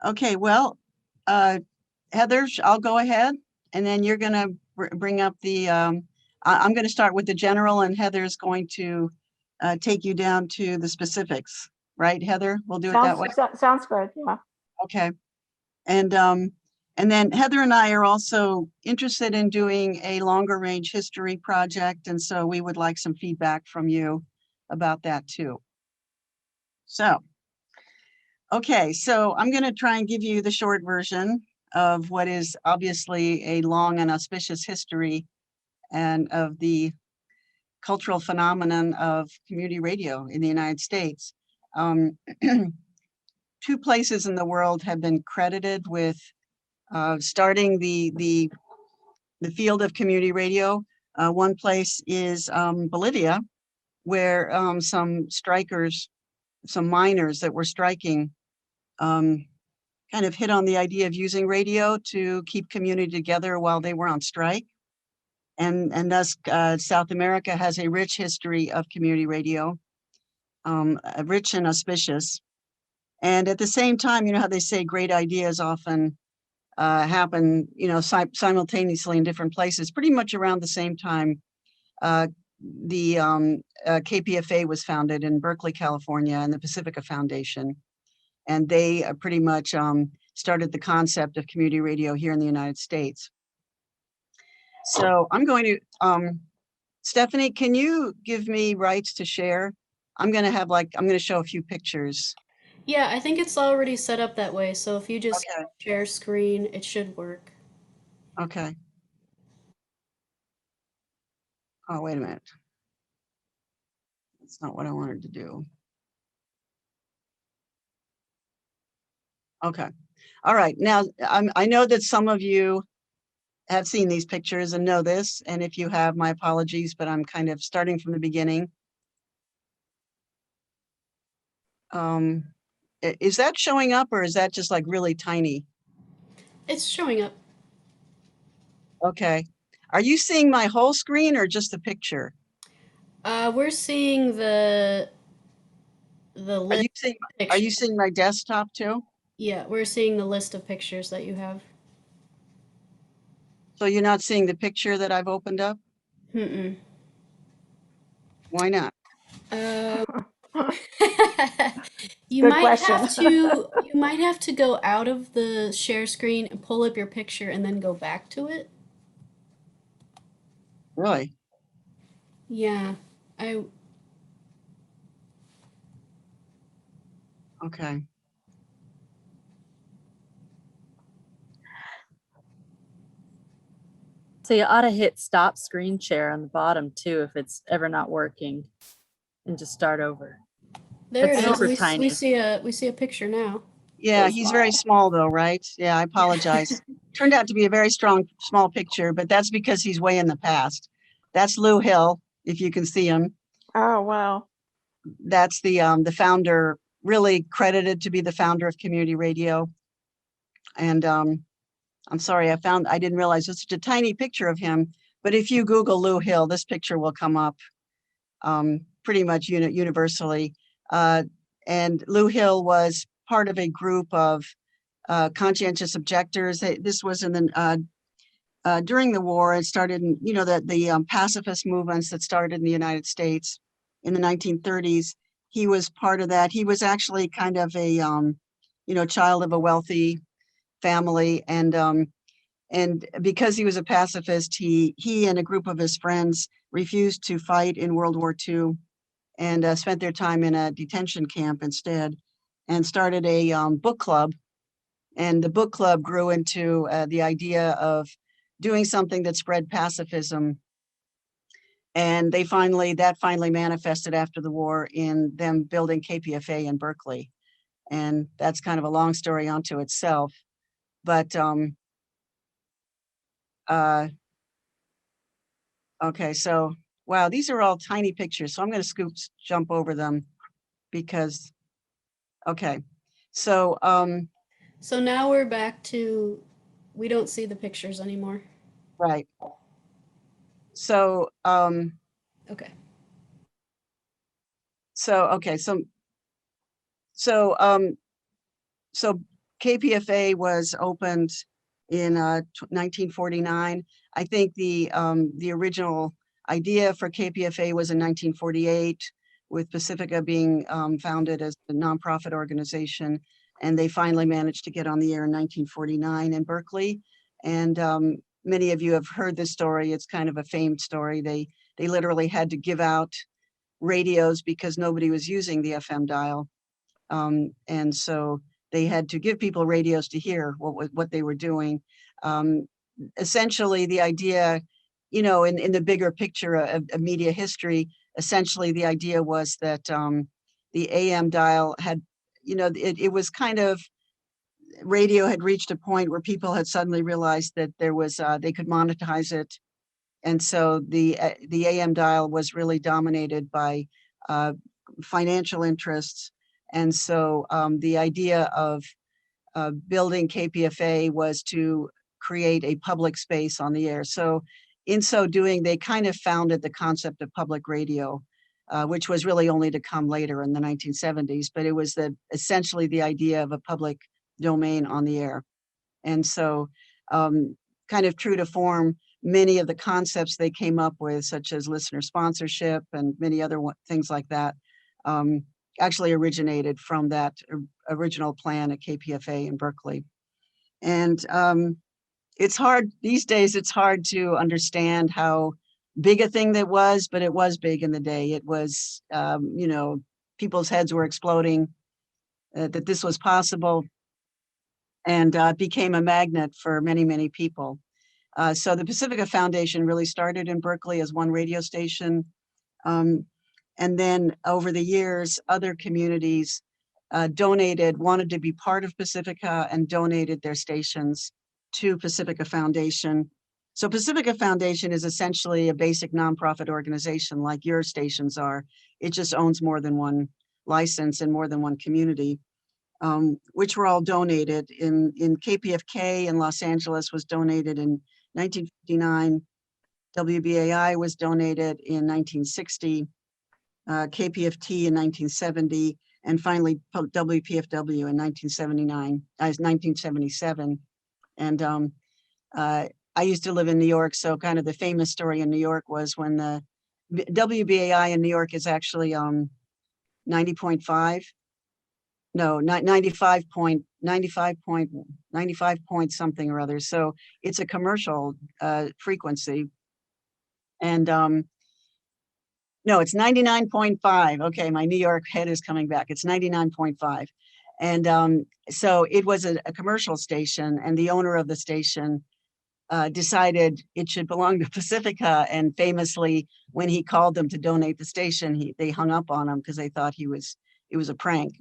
Okay, well, Heather, I'll go ahead and then you're going to bring up the, I'm going to start with the general and Heather's going to take you down to the specifics, right, Heather? We'll do it that way. Sounds good. Yeah. Okay. And then Heather and I are also interested in doing a longer range history project. And so we would like some feedback from you about that too. So, okay, so I'm going to try and give you the short version of what is obviously a long and auspicious history and of the cultural phenomenon of community radio in the United States. Two places in the world have been credited with starting the field of community radio. One place is Bolivia, where some strikers, some miners that were striking, kind of hit on the idea of using radio to keep community together while they were on strike. And thus South America has a rich history of community radio, rich and auspicious. And at the same time, you know how they say great ideas often happen, you know, simultaneously in different places. Pretty much around the same time, the KPFA was founded in Berkeley, California, and the Pacifica Foundation. And they pretty much started the concept of community radio here in the United States. So I'm going to, Stephanie, can you give me rights to share? I'm going to show a few pictures. Yeah, I think it's already set up that way. So if you just Okay. share screen, it should work. Okay. Oh, wait a minute. That's not what I wanted to do. Okay. All right. Now, I know that some of you have seen these pictures and know this. And if you have, my apologies, but I'm kind of starting from the beginning. Is that showing up or is that just like really tiny? It's showing up. Okay. Are you seeing my whole screen or just the picture? We're seeing the list. Are you seeing my desktop too? Yeah, we're seeing the list of pictures that you have. So you're not seeing the picture that I've opened up? Mm-mm. Why not? You might have to go out of the share screen and pull up your picture and then go back to it. Really? Yeah, Okay. So you ought to hit stop screen share on the bottom too if it's ever not working, and just start over. There It's it is. super tiny. We see a picture now. Yeah, he's very small though, right? Yeah, I apologize. Turned out to be a very small picture, but that's because he's way in the past. That's Lou Hill, if you can see him. Oh, wow. That's the founder, really credited to be the founder of community radio. And I'm sorry, I didn't realize it's such a tiny picture of him, but if you Google Lou Hill, this picture will come up pretty much universally. And Lou Hill was part of a group of conscientious objectors. This was in the during the war. It started in, you know, the pacifist movements that started in the United States in the 1930s. He was part of that. He was actually kind of a you know, child of a wealthy family, and because he was a pacifist, he and a group of his friends refused to fight in World War II and spent their time in a detention camp instead, and started a book club. And the book club grew into the idea of doing something that spread pacifism. And that finally manifested after the war in them building KPFA in Berkeley. And that's kind of a long story unto itself. But okay, so wow, these are all tiny pictures. So I'm going to jump over them because, okay. So So now we're back to, we don't see the pictures anymore. right. So okay. So KPFA was opened in 1949. I think the original idea for KPFA was in 1948, with Pacifica being founded as a nonprofit organization. And they finally managed to get on the air in 1949 in Berkeley. And many of you have heard this story. It's kind of a famed story. They literally had to give out radios because nobody was using the FM dial. And so they had to give people radios to hear what they were doing. Essentially, the idea, you know, in the bigger picture of media history, essentially the idea was that the AM dial had, you know, it was kind of, radio had reached a point where people had suddenly realized that there was, they could monetize it. And so the AM dial was really dominated by financial interests. And so the idea of building KPFA was to create a public space on the air. So in so doing, they kind of founded the concept of public radio, which was really only to come later in the 1970s, but it was essentially the idea of a public domain on the air. And so kind of true to form, many of the concepts they came up with, such as listener sponsorship and many other things like that, actually originated from that original plan at KPFA in Berkeley. And it's hard, these days, it's hard to understand how big a thing that was, but it was big in the day. It was, you know, people's heads were exploding that this was possible, and became a magnet for many, many people. So the Pacifica Foundation really started in Berkeley as one radio station. And then over the years, other communities wanted to be part of Pacifica and donated their stations to Pacifica Foundation. So Pacifica Foundation is essentially a basic nonprofit organization like your stations are. It just owns more than one license in more than one community, which were all donated. In KPFK in Los Angeles was donated in 1959. WBAI was donated in 1960. KPFT in 1970, and finally WPFW in 1977. And I used to live in New York, so kind of the famous story in New York was when the WBAI in New York is actually 90.5. No, not 95 point something or other. So it's a commercial frequency. And no, it's 99.5. Okay, my New York head is coming back. It's 99.5. And so it was a commercial station, and the owner of the station decided it should belong to Pacifica. And famously, when he called them to donate the station, they hung up on him because they thought it was a prank.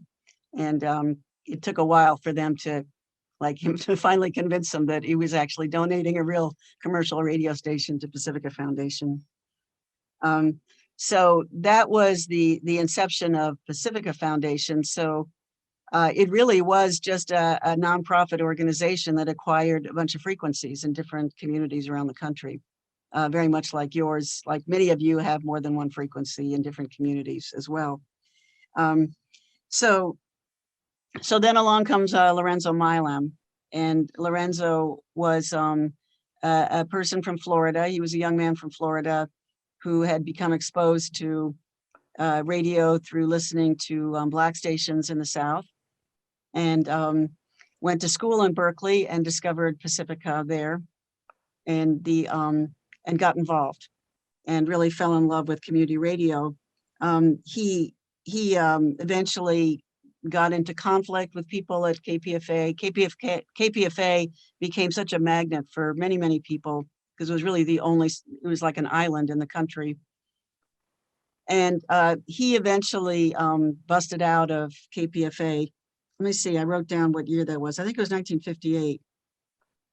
And it took a while for them to finally convince him that he was actually donating a real commercial radio station to Pacifica Foundation. So that was the inception of Pacifica Foundation. So it really was just a nonprofit organization that acquired a bunch of frequencies in different communities around the country, very much like yours. Like many of you have more than one frequency in different communities as well. So then along comes Lorenzo Milam, and Lorenzo was a person from Florida. He was a young man from Florida who had become exposed to radio through listening to Black stations in the South, and went to school in Berkeley and discovered Pacifica there, and got involved and really fell in love with community radio. He eventually got into conflict with people at KPFA. KPFA became such a magnet for many, many people because it was really it was like an island in the country. And he eventually busted out of KPFA. Let me see, I wrote down what year that was. I think it was 1958.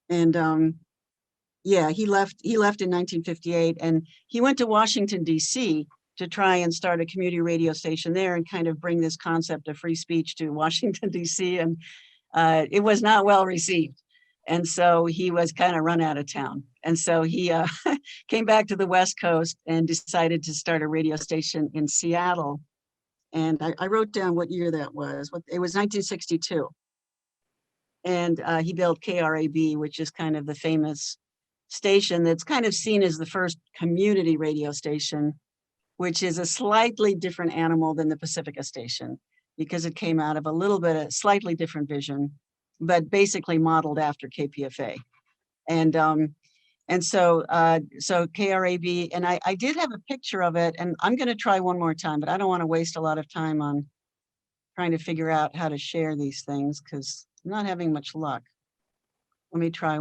And yeah, he left in 1958, and he went to Washington, D.C. to try and start a community radio station there and kind of bring this concept of free speech to Washington, D.C. And it was not well received. And so he was kind of run out of town. And so he came back to the West Coast and decided to start a radio station in Seattle. And I wrote down what year that was. It was 1962. And he built KRAB, which is kind of the famous station that's kind of seen as the first community radio station, which is a slightly different animal than the Pacifica station, because it came out of a little bit of slightly different vision, but basically modeled after KPFA. And so KRAB, and I did have a picture of it, and I'm going to try one more time, but I don't want to waste a lot of time on trying to figure out how to share these things because I'm not having much luck. Let me try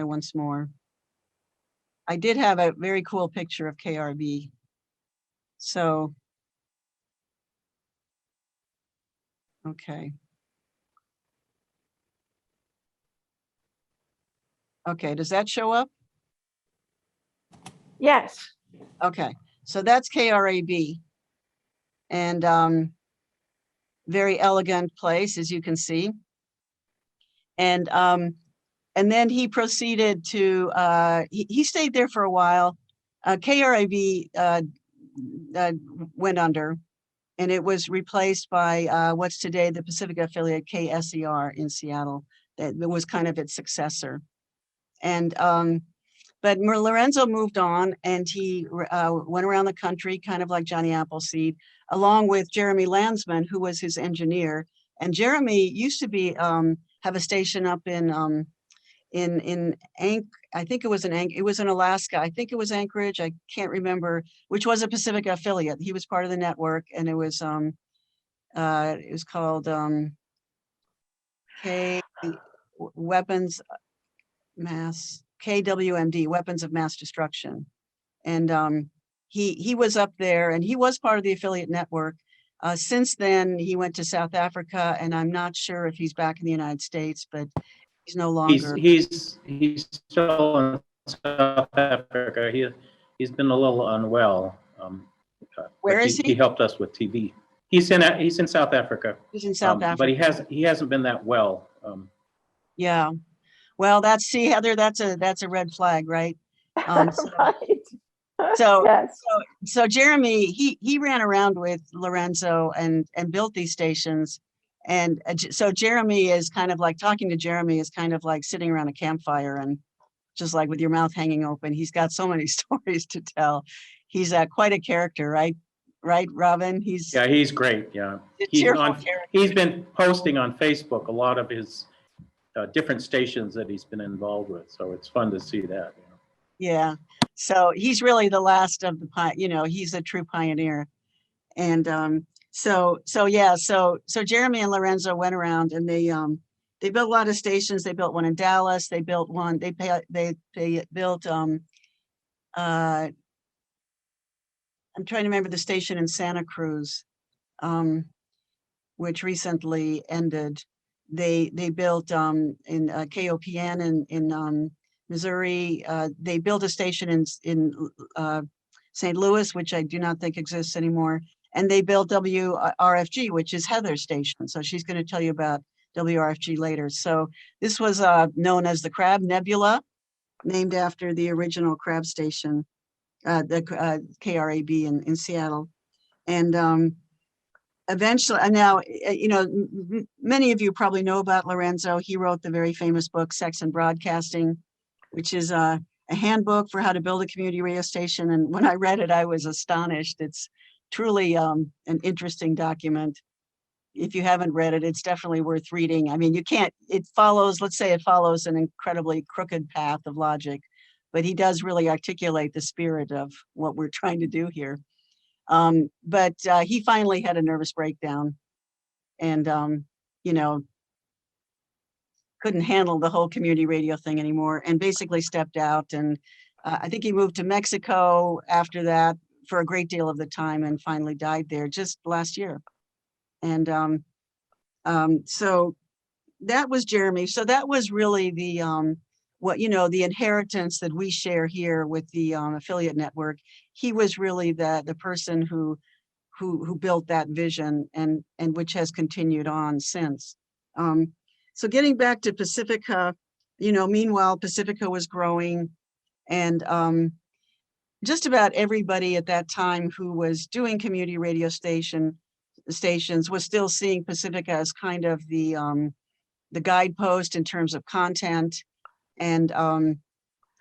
once more. I did have a very cool picture of KRB. So, okay. Okay, does that show up? Yes. Okay, so that's KRAB. And very elegant place, as you can see. And then he proceeded to, he stayed there for a while. KRAB went under, and it was replaced by what's today the Pacifica affiliate KSER in Seattle. That was kind of its successor. And but Lorenzo moved on, and he went around the country, kind of like Johnny Appleseed, along with Jeremy Landsman, who was his engineer. And Jeremy used to be have a station up in I think it was in Alaska. I think it was Anchorage. I can't remember, which was a Pacifica affiliate. He was part of the network, and it was called KWMD, Weapons of Mass Destruction. And he was up there, and he was part of the affiliate network. Since then, he went to South Africa, and I'm not sure if he's back in the United States, but he's no longer. He's still in South Africa. He's been a little unwell. Where is he? He helped us with TV. He's in South Africa. He's in South Africa, but he hasn't been that well. Yeah, well, see, Heather, that's a red flag, right? Right. So Yes. so Jeremy, he ran around with Lorenzo and built these stations. And so Jeremy is kind of like, talking to Jeremy is kind of like sitting around a campfire and just like with your mouth hanging open. He's got so many stories to tell. He's quite a character, right? Right, Robin? He's great. Yeah, a cheerful character. He's been posting on Facebook a lot of his different stations that he's been involved with. So it's fun to see that. You know? Yeah. So he's really the last of the, he's a true pioneer. And so Jeremy and Lorenzo went around, and they built a lot of stations. They built one in Dallas. They built one. They built I'm trying to remember the station in Santa Cruz, which recently ended. They built in KOPN in Missouri. They built a station in St. Louis, which I do not think exists anymore. And they built WRFG, which is Heather's station. So she's going to tell you about WRFG later. So this was known as the Crab Nebula, named after the original crab station, the KRAB in Seattle. And eventually, now, many of you probably know about Lorenzo. He wrote the very famous book, Sex and Broadcasting, which is a handbook for how to build a community radio station. And when I read it, I was astonished. It's truly an interesting document. If you haven't read it, it's definitely worth reading. I mean, let's say it follows an incredibly crooked path of logic, but he does really articulate the spirit of what we're trying to do here. But he finally had a nervous breakdown and, couldn't handle the whole community radio thing anymore and basically stepped out. And I think he moved to Mexico after that for a great deal of the time and finally died there just last year. And so that was Jeremy. So that was really the the inheritance that we share here with the affiliate network. He was really the person who built that vision and which has continued on since. So getting back to Pacifica, meanwhile, Pacifica was growing, and just about everybody at that time who was doing community radio stations was still seeing Pacifica as kind of the the guidepost in terms of content and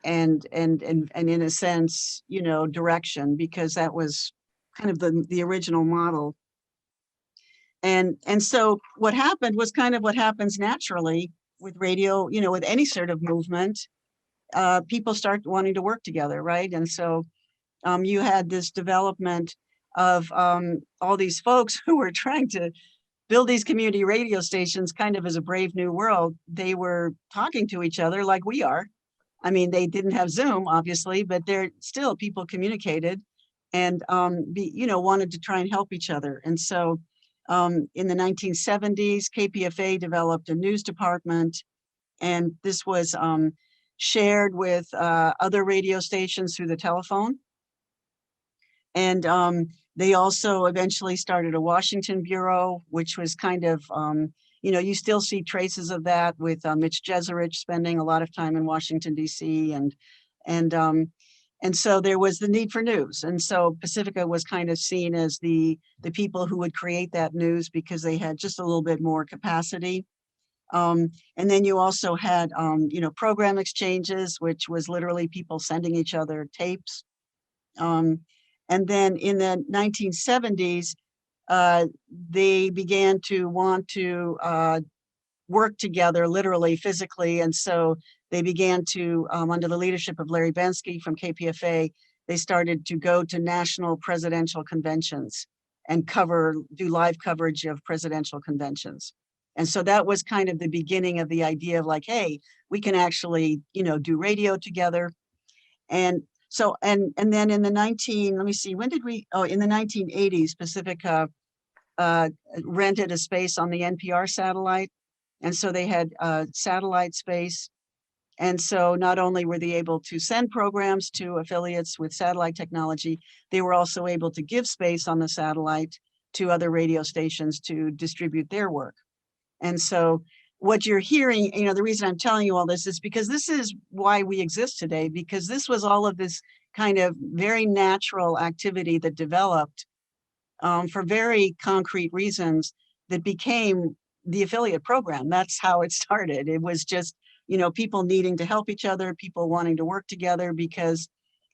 in a sense, you know, direction, because that was kind of the original model. And so what happened was kind of what happens naturally with radio, you know, with any sort of movement, people start wanting to work together, right? And so you had this development of all these folks who were trying to build these community radio stations kind of as a brave new world. They were talking to each other like we are. I mean, they didn't have Zoom, obviously, but they're still, people communicated and wanted to try and help each other. And so in the 1970s, KPFA developed a news department, and this was shared with other radio stations through the telephone. And they also eventually started a Washington bureau, which was kind of, you still see traces of that with Mitch Jeserich spending a lot of time in Washington, D.C. And so there was the need for news. And so Pacifica was kind of seen as the people who would create that news because they had just a little bit more capacity. And then you also had, program exchanges, which was literally people sending each other tapes. And then in the 1970s, they began to want to work together, literally, physically. And so they began to, under the leadership of Larry Bensky from KPFA, they started to go to national presidential conventions and do live coverage of presidential conventions. And so that was kind of the beginning of the idea of like, hey, we can actually, do radio together. And so, and then in the in the 1980s, Pacifica rented a space on the NPR satellite. And so they had satellite space. And so not only were they able to send programs to affiliates with satellite technology, they were also able to give space on the satellite to other radio stations to distribute their work. And so what you're hearing, the reason I'm telling you all this is because this is why we exist today, because this was all of this kind of very natural activity that developed for very concrete reasons that became the affiliate program. That's how it started. It was just, people needing to help each other, people wanting to work together because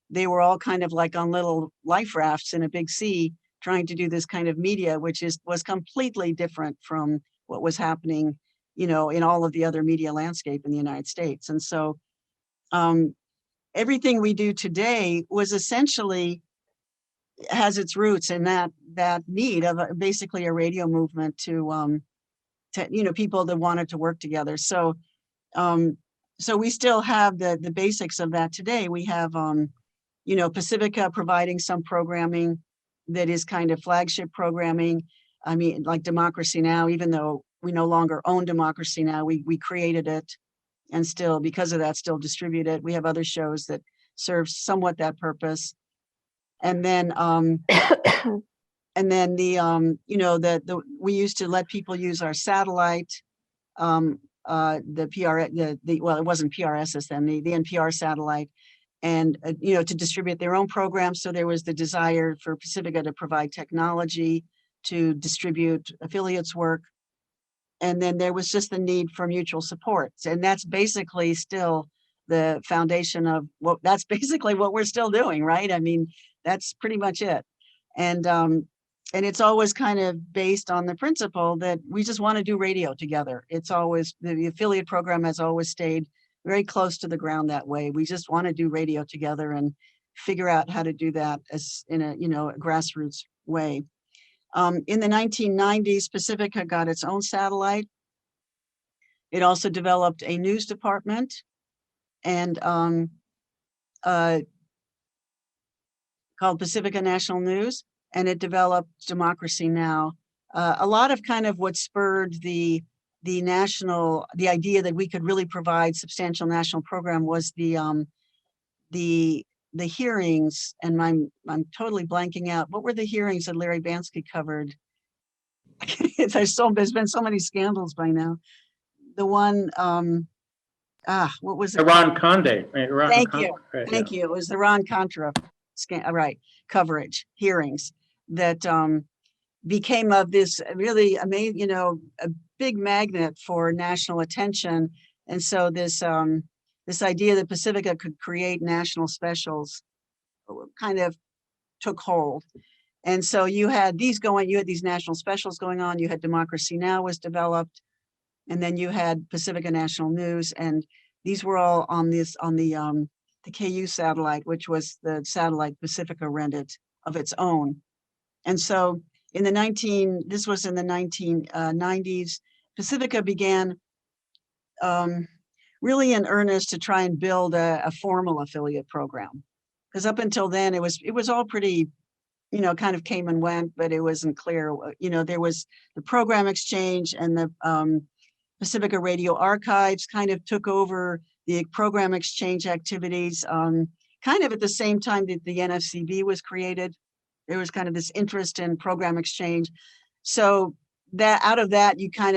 they were all kind of like on little life rafts in a big sea trying to do this kind of media, which was completely different from what was happening, in all of the other media landscape in the United States. And so everything we do today was essentially has its roots in that need of basically a radio movement to people that wanted to work together. So so we still have the basics of that today. We have Pacifica providing some programming that is kind of flagship programming. I mean, like Democracy Now!, even though we no longer own Democracy Now!, we created it and still, because of that, still distribute it. We have other shows that serve somewhat that purpose. And then we used to let people use our satellite, well, it wasn't PRSS then, the NPR satellite, and to distribute their own programs. So there was the desire for Pacifica to provide technology to distribute affiliates' work. And then there was just the need for mutual support. And that's basically still the foundation of that's basically what we're still doing, right? I mean, that's pretty much it. And it's always kind of based on the principle that we just want to do radio together. It's always, the affiliate program has always stayed very close to the ground that way. We just want to do radio together and figure out how to do that as in a grassroots way. In the 1990s, Pacifica got its own satellite. It also developed a news department and called Pacifica National News, and it developed Democracy Now! A lot of kind of what spurred the idea that we could really provide substantial national program was the hearings, and I'm totally blanking out. What were the hearings that Larry Bansky covered? There's been so many scandals by now. The one, what was it? Iran Conde. Thank you. Thank you. It was the Ron Contra coverage, hearings that became of this really amazing, you know, a big magnet for national attention. And so this idea that Pacifica could create national specials kind of took hold. And so you had these national specials going on. You had Democracy Now! Was developed, and then you had Pacifica National News, and these were all on the KU satellite, which was the satellite Pacifica rented of its own. And so this was in the 1990s, Pacifica began really in earnest to try and build a formal affiliate program. Because up until then, it was all pretty, you know, kind of came and went, but it wasn't clear. You know, there was the program exchange, and the Pacifica Radio Archives kind of took over the program exchange activities, kind of at the same time that the NFCB was created. There was kind of this interest in program exchange. So that out of that, you got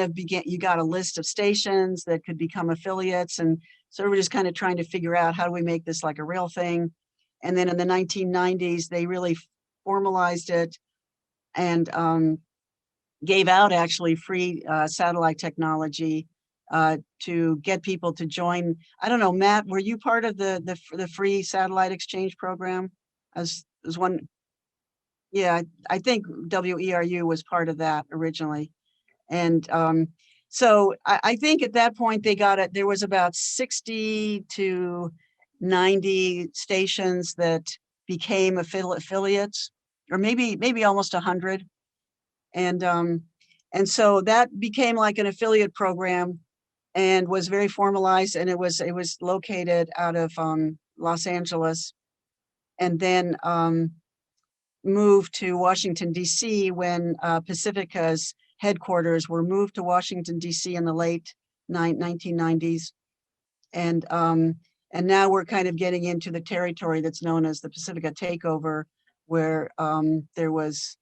a list of stations that could become affiliates. And so we're just kind of trying to figure out, how do we make this like a real thing? And then in the 1990s, they really formalized it and gave out actually free satellite technology to get people to join. I don't know, Matt, were you part of the free satellite exchange program as one? Yeah, I think WERU was part of that originally. And so I think at that point they got it. There was about 60 to 90 stations that became affiliates, or maybe almost 100. And so that became like an affiliate program and was very formalized, and it was located out of Los Angeles, and then moved to Washington, D.C. when Pacifica's headquarters were moved to Washington, D.C. in the late 1990s. And now we're kind of getting into the territory that's known as the Pacifica takeover, where there was,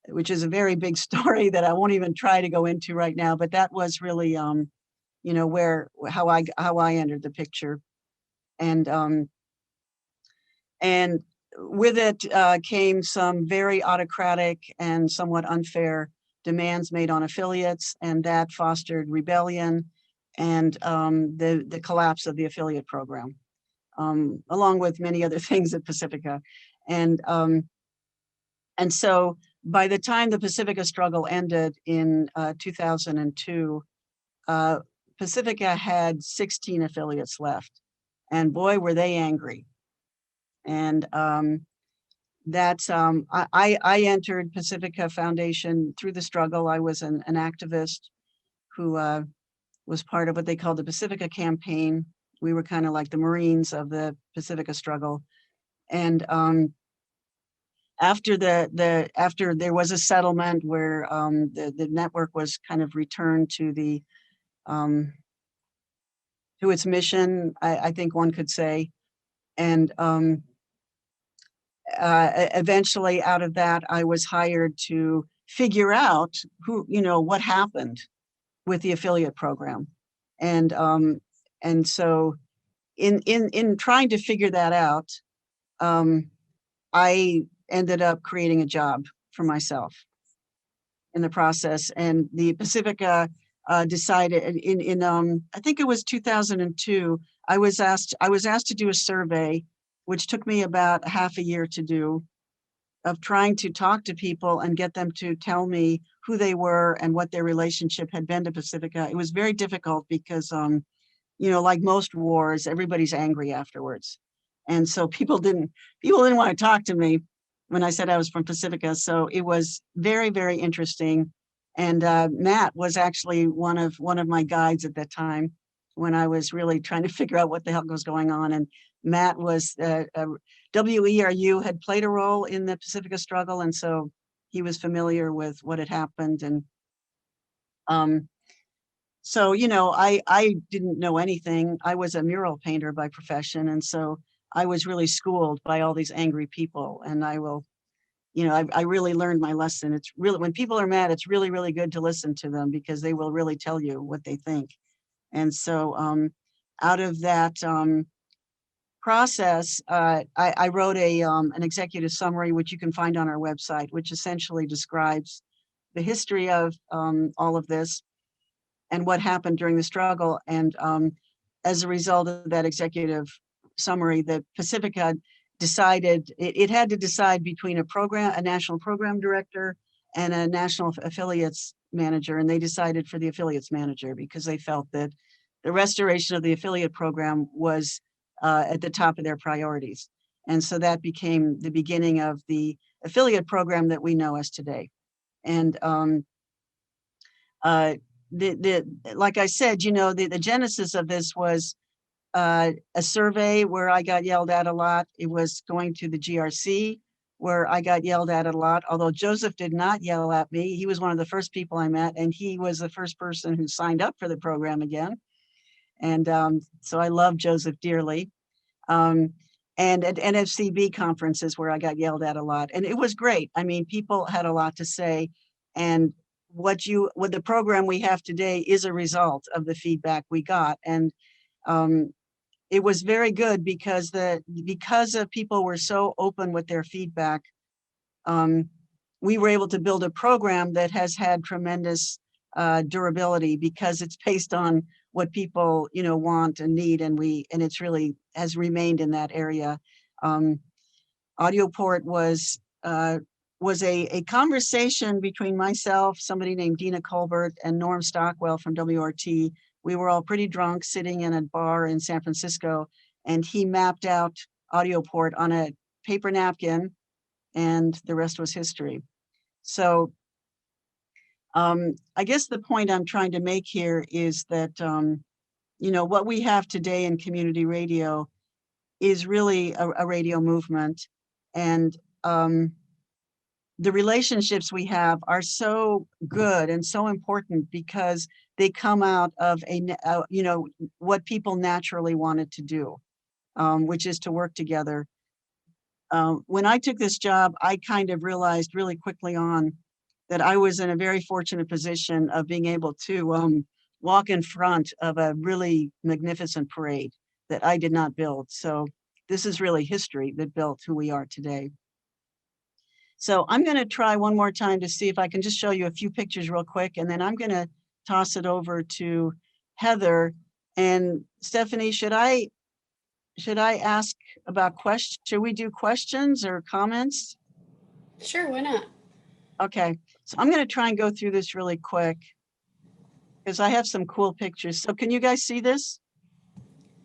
which is a very big story that I won't even try to go into right now, but that was really, you know, how I entered the picture. And with it came some very autocratic and somewhat unfair demands made on affiliates, and that fostered rebellion and the collapse of the affiliate program, along with many other things at Pacifica. And so by the time the Pacifica struggle ended in 2002, Pacifica had 16 affiliates left, and boy, were they angry. And that's I entered Pacifica Foundation through the struggle. I was an activist who was part of what they called the Pacifica campaign. We were kind of like the Marines of the Pacifica struggle. And after after there was a settlement where the network was kind of returned to to its mission, I think one could say. And eventually out of that, I was hired to figure out what happened with the affiliate program. And so in trying to figure that out, I ended up creating a job for myself in the process. And the Pacifica decided in I think it was 2002, I was asked to do a survey, which took me about half a year to do, of trying to talk to people and get them to tell me who they were and what their relationship had been to Pacifica. It was very difficult because, like most wars, everybody's angry afterwards. And so people didn't want to talk to me when I said I was from Pacifica. So it was very, very interesting. And Matt was actually one of my guides at that time when I was really trying to figure out what the hell was going on. And Matt was, WERU had played a role in the Pacifica struggle. And so he was familiar with what had happened. And so, I didn't know anything. I was a mural painter by profession. And so I was really schooled by all these angry people. And I really learned my lesson. It's really, when people are mad, it's really, really good to listen to them because they will really tell you what they think. And so out of that process, I wrote an executive summary, which you can find on our website, which essentially describes the history of all of this and what happened during the struggle. And as a result of that executive summary, the Pacifica decided it had to decide between a national program director and a national affiliates manager. And they decided for the affiliates manager because they felt that the restoration of the affiliate program was at the top of their priorities. And so that became the beginning of the affiliate program that we know as today. And like I said, you know, the genesis of this was a survey where I got yelled at a lot. It was going to the GRC where I got yelled at a lot, although Joseph did not yell at me. He was one of the first people I met, and he was the first person who signed up for the program again. And so I love Joseph dearly. And at NFCB conferences where I got yelled at a lot. And it was great. I mean, people had a lot to say. And what the program we have today is a result of the feedback we got. And it was very good because of people were so open with their feedback. We were able to build a program that has had tremendous durability because it's based on what people, you know, want and need, and it's really has remained in that area. AudioPort was a conversation between myself, somebody named Dina Colbert, and Norm Stockwell from WRT. We were all pretty drunk sitting in a bar in San Francisco, and he mapped out AudioPort on a paper napkin, and the rest was history. So I guess the point I'm trying to make here is that, you know, what we have today in community radio is really a radio movement. And the relationships we have are so good and so important because they come out of you know, what people naturally wanted to do, which is to work together. When I took this job, I kind of realized really quickly on that I was in a very fortunate position of being able to walk in front of a really magnificent parade that I did not build. So this is really history that built who we are today. So I'm going to try one more time to see if I can just show you a few pictures real quick, and then I'm going to toss it over to Heather. And Stephanie, should I ask about questions? Should we do questions or comments? Sure, why not? Okay, so I'm going to try and go through this really quick because I have some cool pictures. So can you guys see this?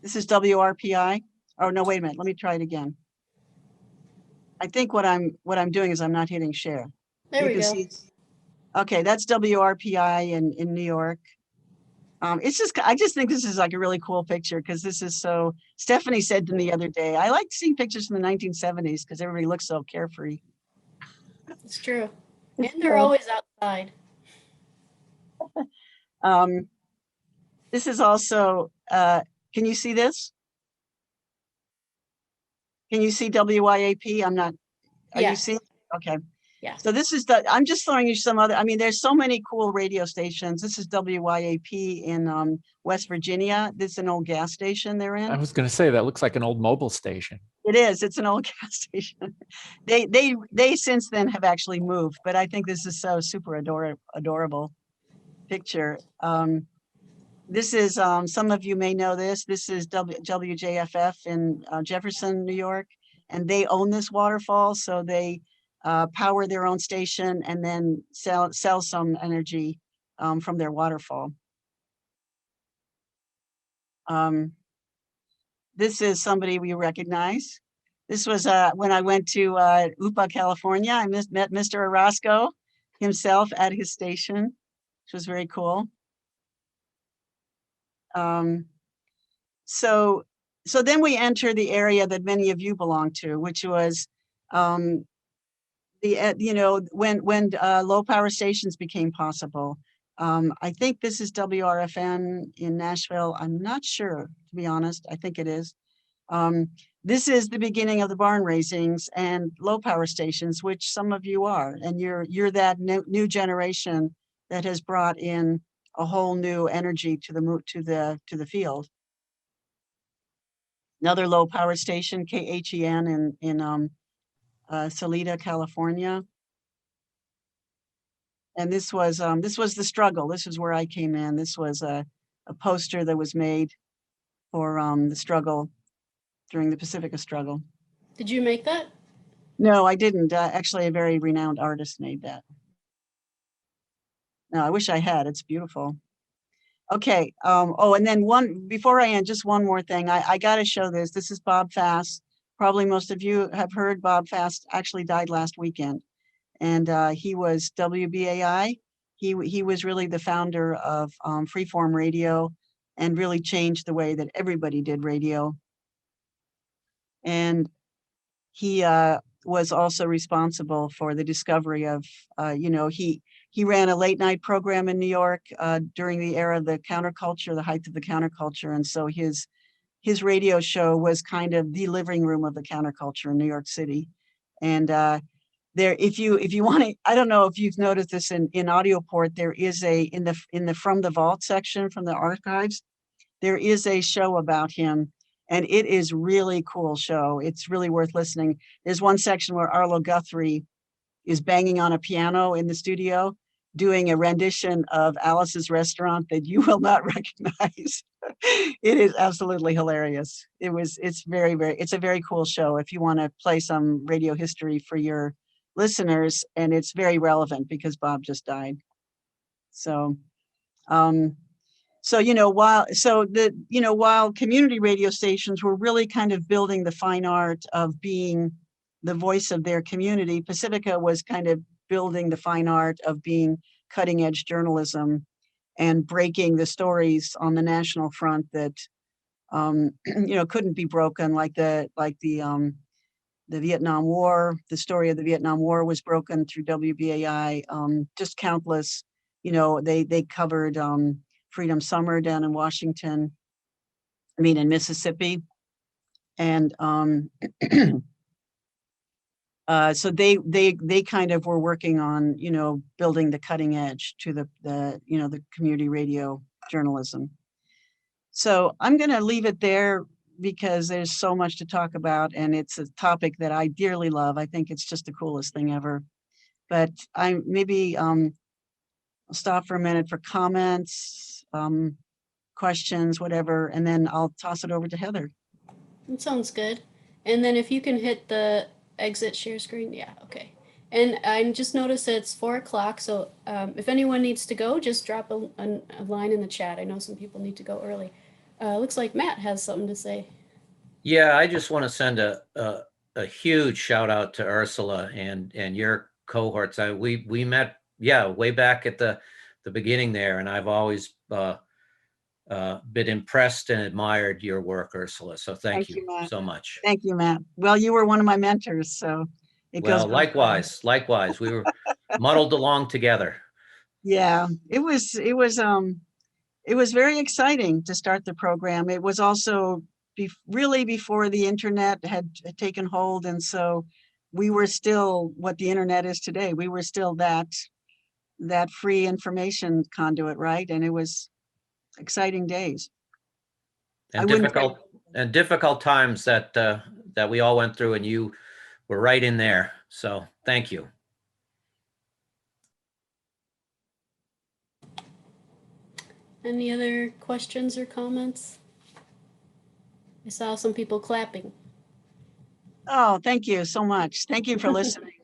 This is WRPI. Oh, no, wait a minute. Let me try it again. I think what I'm doing is I'm not hitting share. There You we can go. see, okay, that's WRPI in New York. I just think this is like a really cool picture because this is so, Stephanie said to me the other day, I like seeing pictures from the 1970s because everybody looks so carefree. It's true. And they're always outside. This is also, can you see this? Can you see WYAP? I'm not, are you Yes. seeing? Okay. Yeah. So this is I'm just throwing you some other, I mean, there's so many cool radio stations. This is WYAP in West Virginia. This is an old gas station they're in. I was going to say that looks like an old mobile station. It is. It's an old gas station. They since then have actually moved, but I think this is so super adorable picture. This is some of you may know this. This is WJFF in Jefferson, New York, and they own this waterfall, so they power their own station and then sell some energy from their waterfall. This is somebody we recognize. This was when I went to Upa, California. I met Mr. Orozco himself at his station, which was very cool. So then we enter the area that many of you belong to, which was you know, when low power stations became possible. I think this is WRFN in Nashville. I'm not sure, to be honest. I think it is. This is the beginning of the barn raisings and low power stations, which some of you are, and you're that new generation that has brought in a whole new energy to the field. Another low power station, KHEN in Salida, California. And this was the struggle. This is where I came in. This was a poster that was made for the struggle during the Pacifica struggle. Did you make that? No, I didn't. Actually, a very renowned artist made that. No, I wish I had. It's beautiful. Okay. Oh, and then before I end, just one more thing. I got to show this. This is Bob Fast. Probably most of you have heard Bob Fast actually died last weekend. And he was WBAI. He was really the founder of freeform radio and really changed the way that everybody did radio. And he was also responsible for the discovery of, he ran a late night program in New York during the era of the counterculture, the height of the counterculture. And so his radio show was kind of the living room of the counterculture in New York City. And there, if you want to, I don't know if you've noticed this in Audioport, there is in the From the Vault section from the archives, there is a show about him, and it is really cool show. It's really worth listening. There's one section where Arlo Guthrie is banging on a piano in the studio, doing a rendition of Alice's Restaurant that you will not recognize. It is absolutely hilarious. It's a very cool show if you want to play some radio history for your listeners, and it's very relevant because Bob just died. So, while community radio stations were really kind of building the fine art of being the voice of their community, Pacifica was kind of building the fine art of being cutting edge journalism and breaking the stories on the national front that couldn't be broken, like the Vietnam War. The story of the Vietnam War was broken through WBAI. Just countless, they covered Freedom Summer down in Washington, in Mississippi. And so they kind of were working on, building the cutting edge to the community radio journalism. So I'm going to leave it there because there's so much to talk about, and it's a topic that I dearly love. I think it's just the coolest thing ever. But I'll stop for a minute for comments, questions, whatever, and then I'll toss it over to Heather. That sounds good. And then if you can hit the exit share screen, yeah, okay. And I just noticed it's 4:00, so if anyone needs to go, just drop a line in the chat. I know some people need to go early. Looks like Matt has something to say. Yeah, I just want to send a huge shout out to Ursula and your cohorts. We met, way back at the beginning there, and I've always been impressed and admired your work, Ursula. So thank you so much. Thank you, Matt. Well, you were one of my mentors, so it goes. Well, likewise, we were muddled along together. Yeah, it was very exciting to start the program. It was also really before the internet had taken hold, and so we were still what the internet is today. We were still that free information conduit, right? And it was exciting days. And difficult times that we all went through, and you were right in there. So thank you. Any other questions or comments? I saw some people clapping. Oh, thank you so much. Thank you for listening.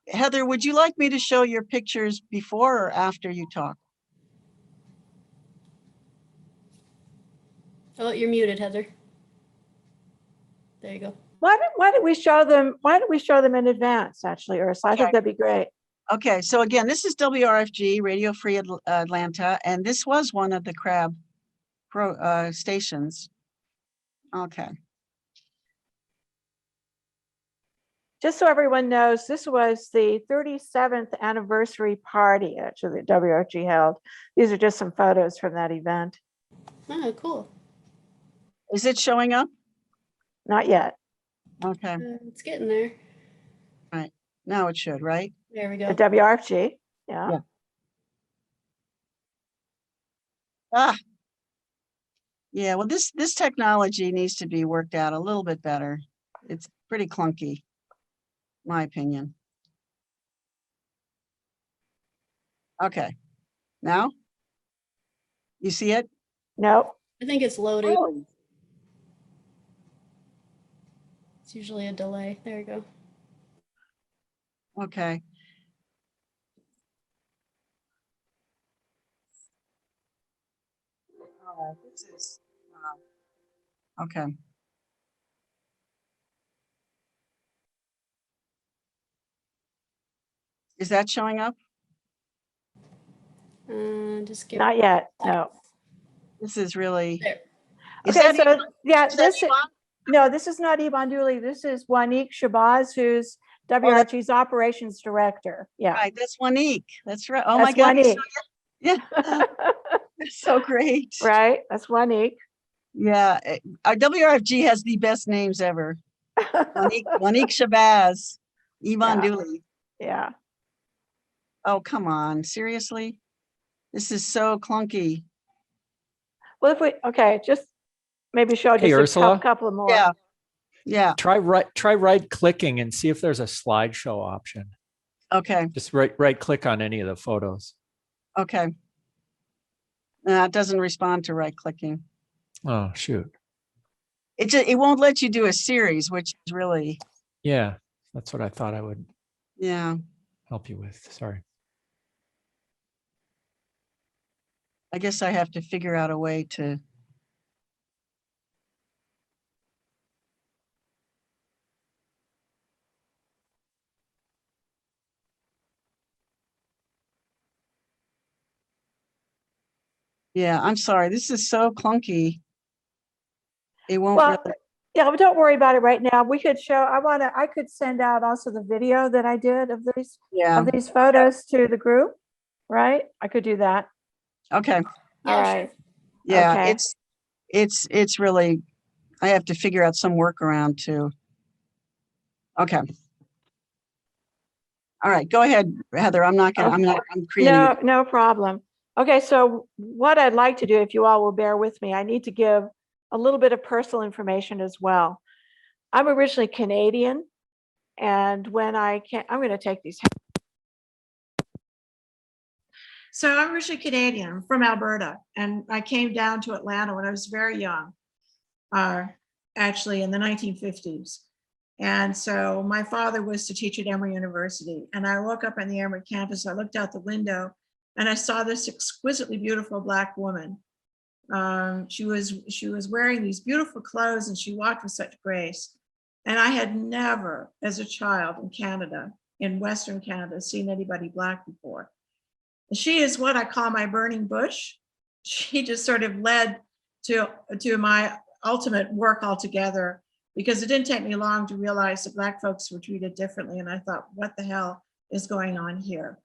Heather, would you like me to show your pictures before or after you talk? Oh, you're muted, Heather. There you go. Why don't we show them? Why don't we show them in advance? Actually, Ursula, I think that'd be great. Okay, so again, this is WRFG, Radio Free Atlanta, and this was one of the Crab stations. Okay. Just so everyone knows, this was the 37th anniversary party, actually, that WRFG held. These are just some photos from that event. Oh, cool. Is it showing up? Not yet. Okay. It's getting there. All right. Now it should, right? There we go. The WRFG. Yeah. Yeah, well, this technology needs to be worked out a little bit better. It's pretty clunky, my opinion. Okay. Now? You see it? Nope. I think it's loading. Oh. It's usually a delay. There you go. Okay. This is, okay. Is that showing up? Just give Not yet. No. This is really. there. Is Okay, that so Ivan? yeah, Is that this is, Ivan? no, this is not Ivan Dooley. This is Wanique Shabazz, who's WRG's operations director. Yeah, Right, that's Wanique. That's right. Oh my that's God. Wanique. Yeah, that's so great. Right, that's Wanique. Yeah, our WRFG has the best names ever. Wanique Shabazz, Ivan Yeah. Dooley. Yeah. Oh, come on, seriously? This is so clunky. Well, if we, okay, just maybe show Hey, just a Ursula? couple more. Yeah, yeah, Try right clicking and see if there's a slideshow option. okay, Just right click on any of the photos. okay. It doesn't respond to right clicking. Oh, shoot. It won't let you do a series, which is really, Yeah, that's what I thought I would yeah. help you with. Sorry. I guess I have to figure out a way to. Yeah, I'm sorry. This is so clunky. It won't Well, really. yeah, but don't worry about it right now. We could show, I could send out also the video that I did of Yeah, these photos to the group, right? I could do that. okay. Yeah, All sure. right. Yeah, Okay. it's really, I have to figure out some workaround too. Okay. All right, go ahead, Heather. I'm creating. No, no problem. Okay, so what I'd like to do, if you all will bear with me, I need to give a little bit of personal information as well. I'm originally Canadian, and when I'm going to take these. So I'm originally Canadian. I'm from Alberta, and I came down to Atlanta when I was very young, actually in the 1950s. And so my father was to teach at Emory University, and I woke up on the Emory campus. I looked out the window, and I saw this exquisitely beautiful Black woman. She was wearing these beautiful clothes, and she walked with such grace. And I had never, as a child in Canada, in Western Canada, seen anybody Black before. She is what I call my burning bush. She just sort of led to my ultimate work altogether, because it didn't take me long to realize that Black folks were treated differently. And I thought, what the hell is going on here?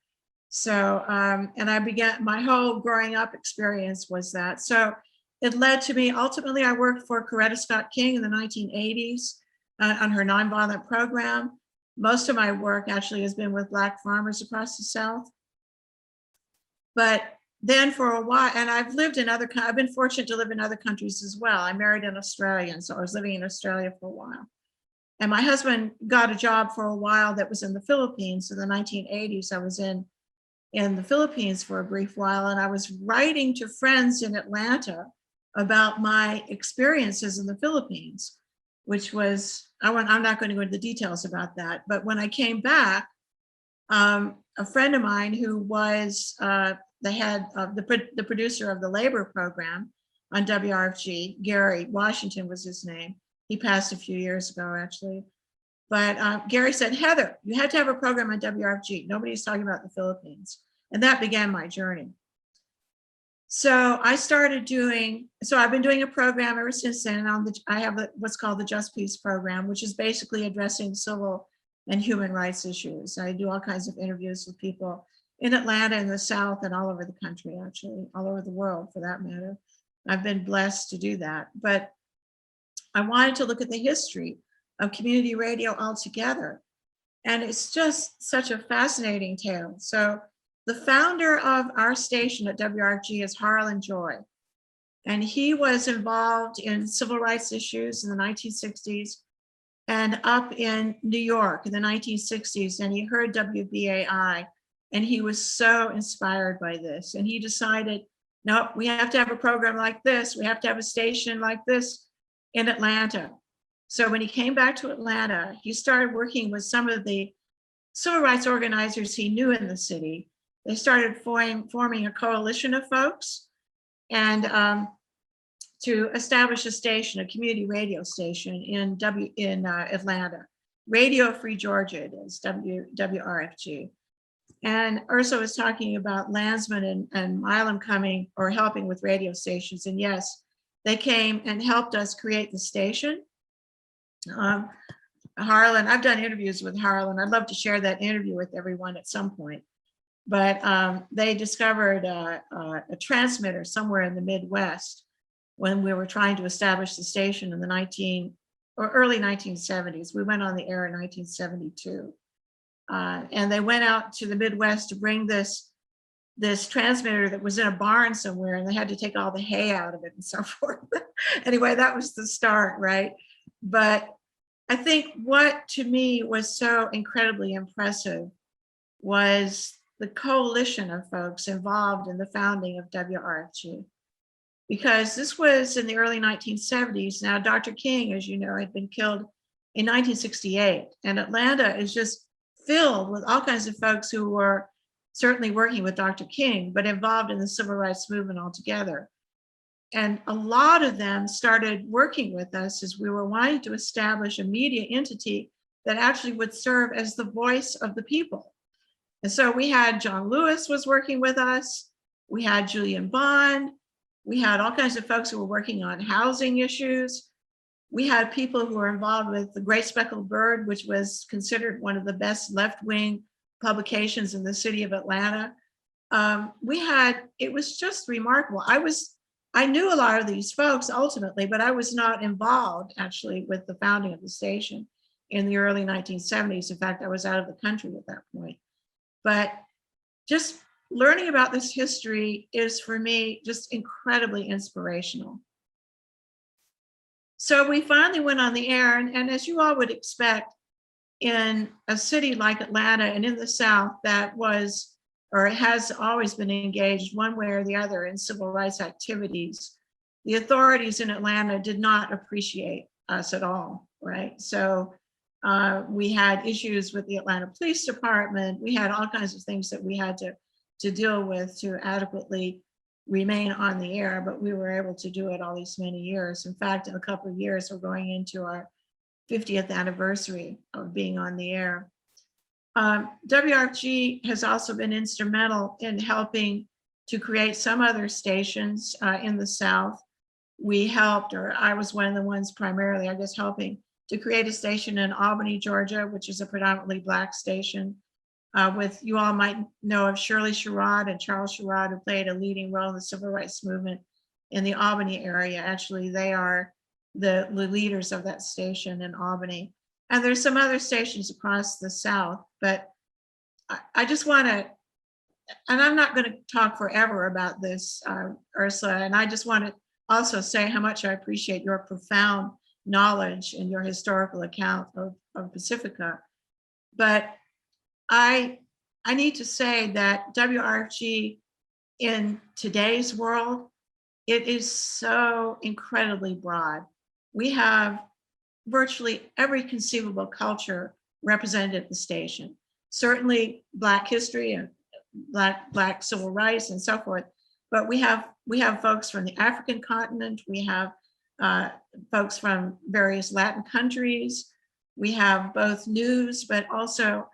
So, and I began, my whole growing up experience was that. So it led to me, ultimately, I worked for Coretta Scott King in the 1980s on her nonviolent program. Most of my work actually has been with Black farmers across the South. But then for a while, and I've been fortunate to live in other countries as well. I married an Australian, so I was living in Australia for a while. And my husband got a job for a while that was in the Philippines. In the 1980s, I was in the Philippines for a brief while, and I was writing to friends in Atlanta about my experiences in the Philippines, which was, I'm not going to go into the details about that, but when I came back, a friend of mine who was the head of the producer of the labor program on WRFG, Gary Washington was his name. He passed a few years ago, actually. But Gary said, Heather, you had to have a program on WRFG. Nobody's talking about the Philippines. And that began my journey. So I started I've been doing a program ever since then. I have what's called the Just Peace program, which is basically addressing civil and human rights issues. I do all kinds of interviews with people in Atlanta, in the South, and all over the country, actually, all over the world for that matter. I've been blessed to do that. But I wanted to look at the history of community radio altogether. And it's just such a fascinating tale. So the founder of our station at WRG is Harlan Joy. And he was involved in civil rights issues in the 1960s and up in New York in the 1960s. And he heard WBAI And he was so inspired by this. And he decided, no, we have to have a program like this. We have to have a station like this in Atlanta. So when he came back to Atlanta, he started working with some of the civil rights organizers he knew in the city. They started forming a coalition of folks and to establish a station, a community radio station in Atlanta. Radio Free Georgia, it is, WRFG. And Ursula was talking about Landsman and Milam coming or helping with radio stations. And yes, they came and helped us create the station. Harlan, I've done interviews with Harlan. I'd love to share that interview with everyone at some point. But they discovered a transmitter somewhere in the Midwest when we were trying to establish the station in the early 1970s. We went on the air in 1972. And they went out to the Midwest to bring this transmitter that was in a barn somewhere, and they had to take all the hay out of it and so forth. Anyway, that was the start, right? But I think what to me was so incredibly impressive was the coalition of folks involved in the founding of WRFG. Because this was in the early 1970s. Now, Dr. King, as you know, had been killed in 1968, and Atlanta is just filled with all kinds of folks who were certainly working with Dr. King, but involved in the civil rights movement altogether. And a lot of them started working with us as we were wanting to establish a media entity that actually would serve as the voice of the people. And so we had John Lewis was working with us. We had Julian Bond. We had all kinds of folks who were working on housing issues. We had people who were involved with the Great Speckled Bird, which was considered one of the best left-wing publications in the city of Atlanta. It was just remarkable. I knew a lot of these folks ultimately, but I was not involved actually with the founding of the station in the early 1970s. In fact, I was out of the country at that point. But just learning about this history is for me just incredibly inspirational. So we finally went on the air, and as you all would expect in a city like Atlanta and in the South that was, or has always been engaged one way or the other in civil rights activities, the authorities in Atlanta did not appreciate us at all, right? So we had issues with the Atlanta Police Department. We had all kinds of things that we had to deal with to adequately remain on the air, but we were able to do it all these many years. In fact, in a couple of years, we're going into our 50th anniversary of being on the air. WRFG has also been instrumental in helping to create some other stations in the South. We helped, or I was one of the ones primarily, I guess, helping to create a station in Albany, Georgia, which is a predominantly Black station. You all might know of Shirley Sherrod and Charles Sherrod, who played a leading role in the civil rights movement in the Albany area. Actually, they are the leaders of that station in Albany. And there's some other stations across the South, but I just want to, and I'm not going to talk forever about this, Ursula, and I just want to also say how much I appreciate your profound knowledge and your historical account of Pacifica. But I need to say that WRFG in today's world, it is so incredibly broad. We have virtually every conceivable culture represented at the station. Certainly Black history and Black civil rights and so forth, but we have folks from the African continent, we have folks from various Latin countries, we have both news, but also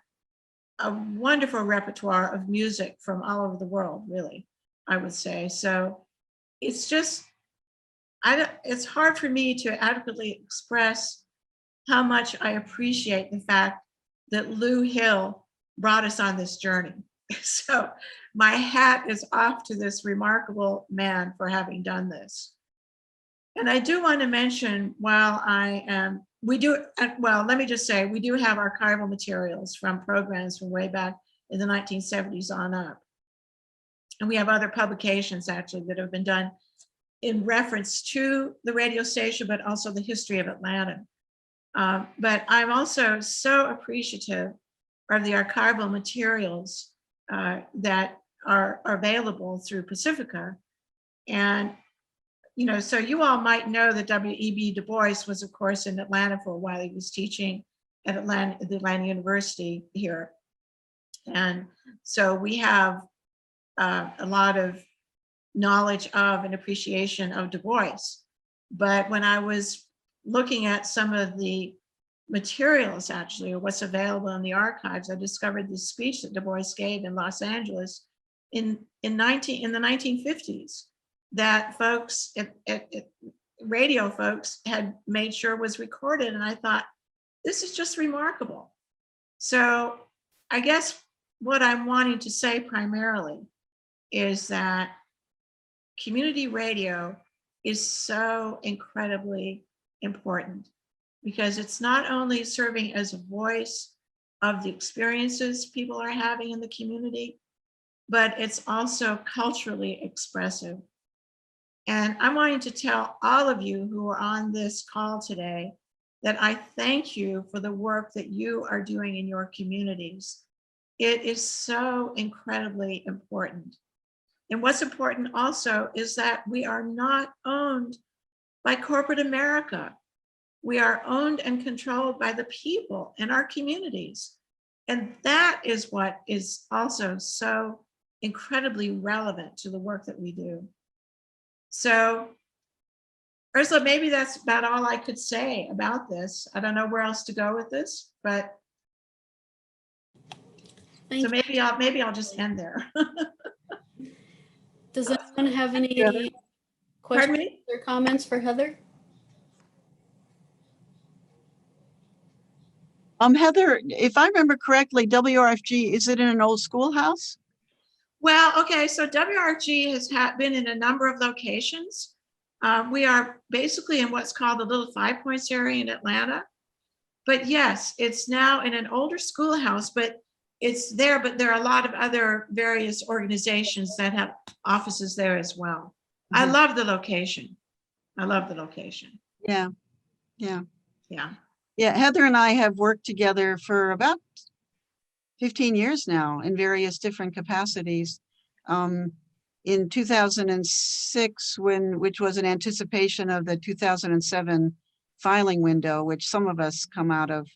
a wonderful repertoire of music from all over the world, really, I would say. So it's just, it's hard for me to adequately express how much I appreciate the fact that Lou Hill brought us on this journey. So my hat is off to this remarkable man for having done this. And I do want to mention, while let me just say, we do have archival materials from programs from way back in the 1970s on up. And we have other publications actually that have been done in reference to the radio station, but also the history of Atlanta. But I'm also so appreciative of the archival materials that are available through Pacifica. And, you know, so you all might know that W.E.B. Du Bois was, of course, in Atlanta for a while. He was teaching at the Atlanta University here. And so we have a lot of knowledge of and appreciation of Du Bois. But when I was looking at some of the materials, actually, or what's available in the archives, I discovered this speech that Du Bois gave in Los Angeles in the 1950s that folks radio folks had made sure was recorded. And I thought, this is just remarkable. So I guess what I'm wanting to say primarily is that community radio is so incredibly important, because it's not only serving as a voice of the experiences people are having in the community, but it's also culturally expressive. And I'm wanting to tell all of you who are on this call today that I thank you for the work that you are doing in your communities. It is so incredibly important. And what's important also is that we are not owned by corporate America. We are owned and controlled by the people in our communities. And that is what is also so incredibly relevant to the work that we do. So, Ursula, maybe that's about all I could say about this. I don't know where else to go with this, but so maybe I'll just end there. Does anyone have any Pardon questions me? or comments for Heather? Heather, if I remember correctly, WRFG, is it in an old schoolhouse? Well, okay, so WRG has been in a number of locations. We are basically in what's called the Little Five Points area in Atlanta. But yes, it's now in an older schoolhouse, but it's there, but there are a lot of other various organizations that have offices there as well. I Mhm. love the location. I love the location. Yeah, yeah. Yeah. Yeah, Heather and I have worked together for about 15 years now in various different capacities. In 2006, which was in anticipation of the 2007 filing window, which some of us come out of,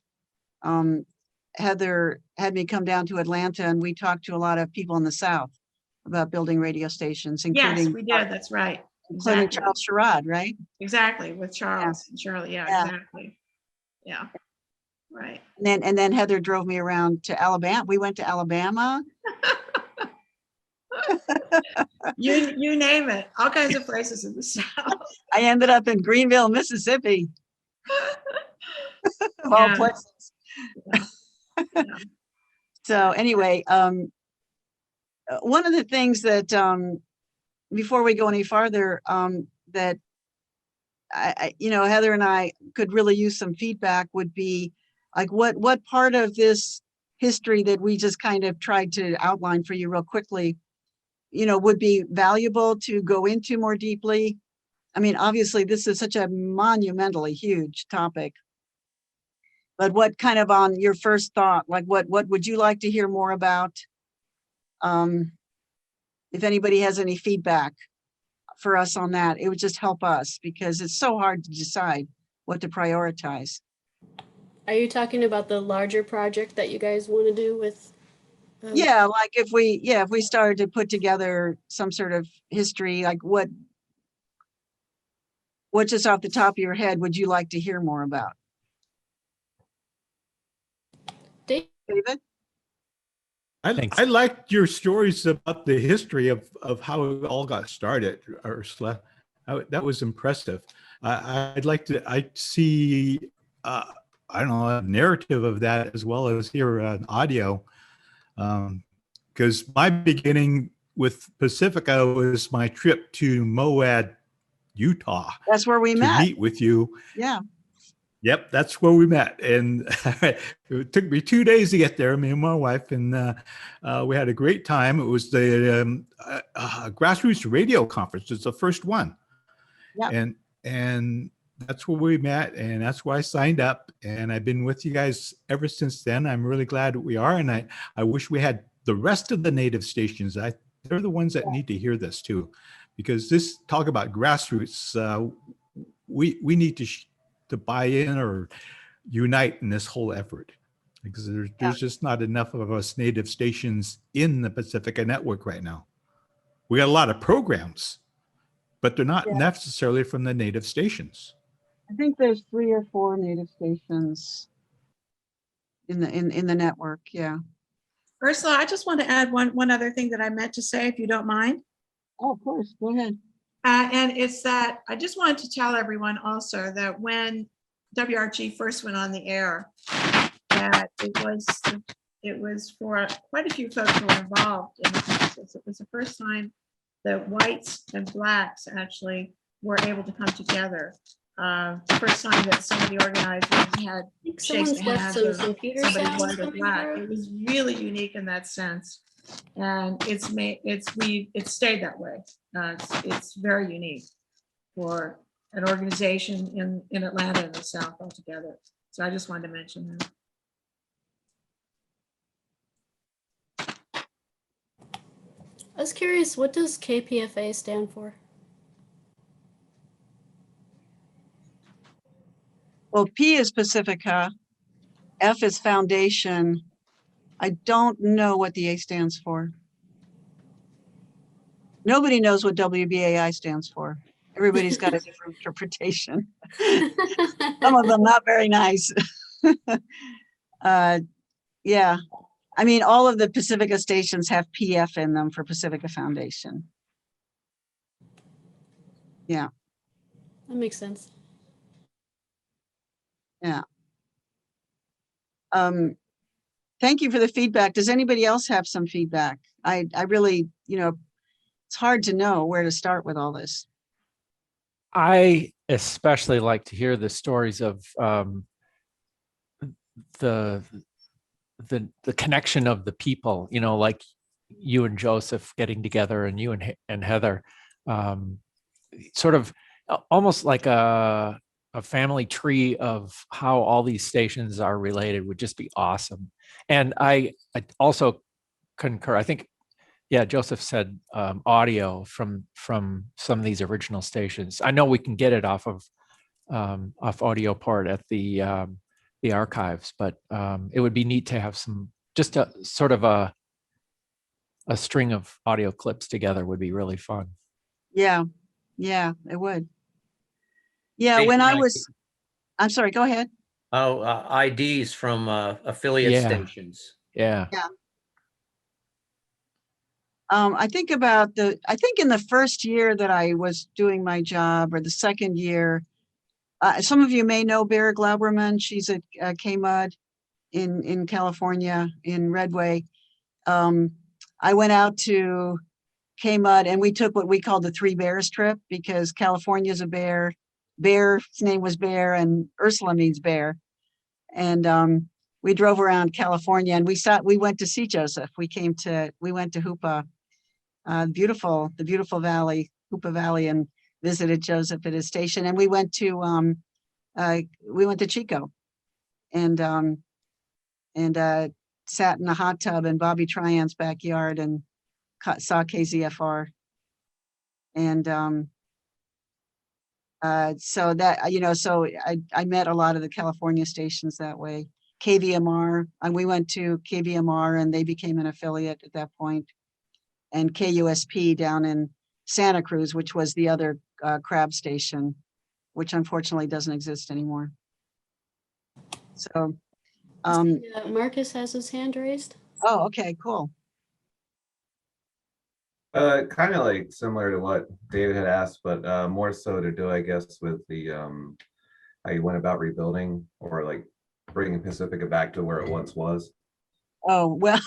Heather had me come down to Atlanta, and we talked to a lot of people in the South about building radio stations, Yes, including we did. That's right. including Exactly. Charles Sherrod, right? Exactly. With Charles and Shirley. Yeah, Yeah. exactly. Yeah. Right. And then Heather drove me around to Alabama. We went to Alabama. You name it. All kinds of places in the South. I ended up in Greenville, Mississippi, of all Yeah. places. Yeah. So anyway, one of the things that before we go any farther, that Heather and I could really use some feedback would be like what part of this history that we just kind of tried to outline for you real quickly, would be valuable to go into more deeply. I mean, obviously this is such a monumentally huge topic, but what kind of on your first thought, like what would you like to hear more about? If anybody has any feedback for us on that, it would just help us, because it's so hard to decide what to prioritize. Are you talking about the larger project that you guys want to do with? Yeah, like if we started to put together some sort of history, like what just off the top of your head would you like to hear more about? David? Thanks. I liked your stories about the history of how it all got started, Ursula. That was impressive. I'd see, I don't know, a narrative of that as well as hear an audio. Because my beginning with Pacifica was my trip to Moab, Utah. That's where we met. To meet with you. Yeah. Yep, that's where we met, and it took me 2 days to get there. Me and my wife, and we had a great time. It was the grassroots radio conference. It's the first one, and that's where we met, and that's where I signed up. And I've been with you guys ever since then. I'm really glad that we are, and I wish we had the rest of the native stations, they're the ones that need to hear this too, because this talk about grassroots, we need to buy in or unite in this whole effort, because there's just not enough of us native stations in the Pacifica network right now. We got a lot of programs, but they're not necessarily from the native stations. I think there's 3 or 4 native stations in the network. Yeah. Ursula, I just want to add one other thing that I meant to say, if you don't mind. Oh, of course. Go ahead. And it's that I just wanted to tell everyone also that when WRG first went on the air, that it was for quite a few folks who were involved in the process. It was the first time that whites and blacks actually were able to come together. The first time that some of the organizers had I think shakes someone's left hands some with computer somebody sounds white or coming black. through. It was really unique in that sense. And it's stayed that way. It's very unique for an organization in Atlanta and the South altogether. So I just wanted to mention that. I was curious, what does KPFA stand for? Well, P is Pacifica, F is Foundation. I don't know what the A stands for. Nobody knows what WBAI stands for. Everybody's got a different interpretation. Some of them not very nice. Yeah, I mean, all of the Pacifica stations have PF in them for Pacifica Foundation. Yeah. That makes sense. Yeah. Thank you for the feedback. Does anybody else have some feedback? I really, it's hard to know where to start with all this. I especially like to hear the stories of the connection of the people, like you and Joseph getting together, and you and Heather, sort of almost like a family tree of how all these stations are related would just be awesome. And I also concur. I think, Joseph said audio from some of these original stations. I know we can get it off of Audio Port at the archives, but it would be neat to have just a sort of a string of audio clips together would be really fun. Yeah, it would. Yeah, Hey, when I Mike. was, I'm sorry, go ahead. IDs from affiliate Yeah. stations. Yeah. I think in the first year that I was doing my job, or the second year, some of you may know Bear Glauberman. She's at KMUD in California, in Redway. I went out to KMUD and we took what we called the 3 Bears trip, because California's a bear. Bear's name was Bear, and Ursula means bear. And we drove around California, and we went to see Joseph. We went to Hoopa, the beautiful valley, Hoopa Valley, and visited Joseph at his station. And we went to Chico, and sat in a hot tub in Bobby Tryan's backyard and saw KZFR. And so that, so I met a lot of the California stations that way. KVMR, and we went to KVMR, and they became an affiliate at that point. And KUSP down in Santa Cruz, which was the other crab station, which unfortunately doesn't exist anymore. So, Marcus has his hand raised. oh, okay, cool. Kind of like similar to what David had asked, but more so to do, I guess, with the how you went about rebuilding, or like bringing Pacifica back to where it once was. Oh, well,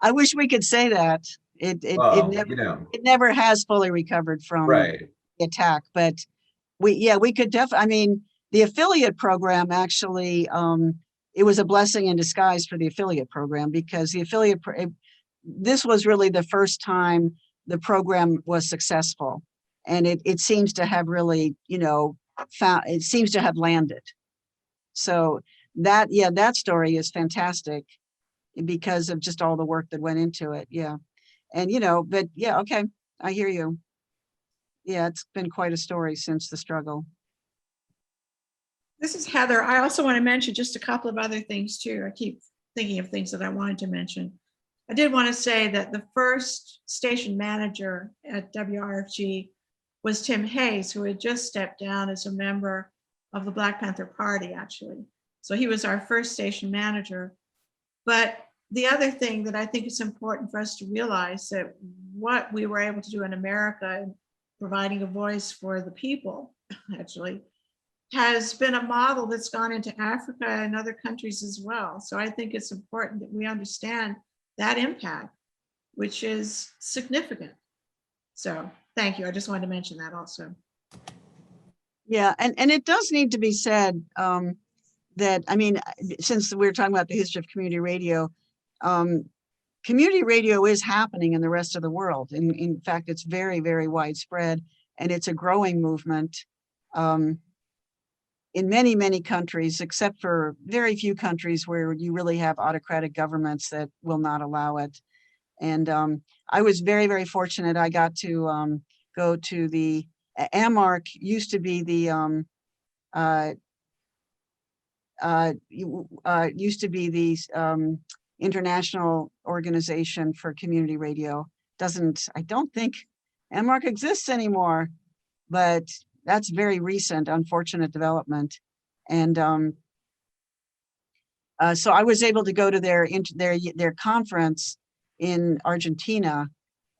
I wish we could say that. It never has fully recovered from Right. the attack, but we could definitely, I mean, the affiliate program actually, it was a blessing in disguise for the affiliate program, because the affiliate, this was really the first time the program was successful. And it seems to have really, it seems to have landed. So that story is fantastic. because of just all the work that went into it. Yeah. And, you know, but yeah, okay, I hear you. Yeah, it's been quite a story since the struggle. This is Heather. I also want to mention just a couple of other things too. I keep thinking of things that I wanted to mention. I did want to say that the first station manager at WRFG was Tim Hayes, who had just stepped down as a member of the Black Panther Party, actually. So he was our first station manager. But the other thing that I think is important for us to realize that what we were able to do in America, providing a voice for the people, actually, has been a model that's gone into Africa and other countries as well. So I think it's important that we understand that impact, which is significant. So thank you. I just wanted to mention that also. Yeah, and it does need to be said that, I mean, since we're talking about the history of community radio is happening in the rest of the world. In fact, it's very, very widespread, and it's a growing movement in many, many countries, except for very few countries where you really have autocratic governments that will not allow it. And I was very, very fortunate. I got to go to the AMARC used to be the International Organization for Community Radio. I don't think AMARC exists anymore, but that's very recent, unfortunate development. And so I was able to go to their conference in Argentina,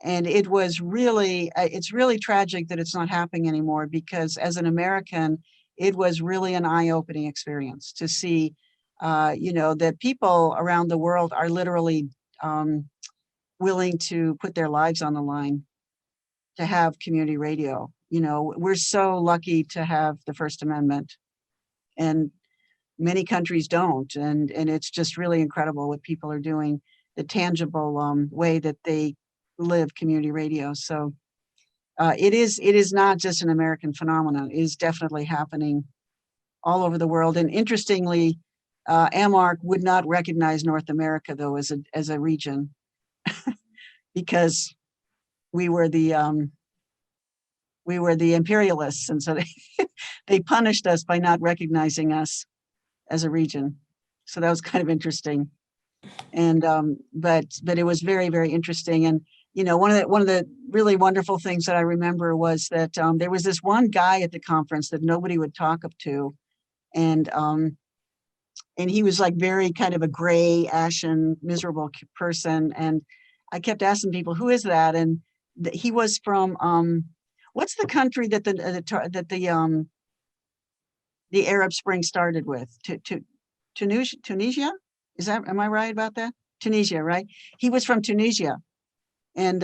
and it was really, it's really tragic that it's not happening anymore, because as an American, it was really an eye-opening experience to see, you know, that people around the world are literally willing to put their lives on the line to have community radio. You know, we're so lucky to have the First Amendment, and many countries don't. And it's just really incredible what people are doing, the tangible way that they live community radio. So it is not just an American phenomenon. It is definitely happening all over the world. And interestingly, AMARC would not recognize North America, though, as a region, because we were the imperialists, and so they punished us by not recognizing us as a region. So that was kind of interesting. And but it was very, very interesting. And you know, one of the really wonderful things that I remember was that there was this one guy at the conference that nobody would talk up to, and he was like very kind of a gray, ashen, miserable person. And I kept asking people, "Who is that?" And he was from what's the country that the Arab Spring started with? Tunisia? Am I right about that? Tunisia, right? He was from Tunisia. And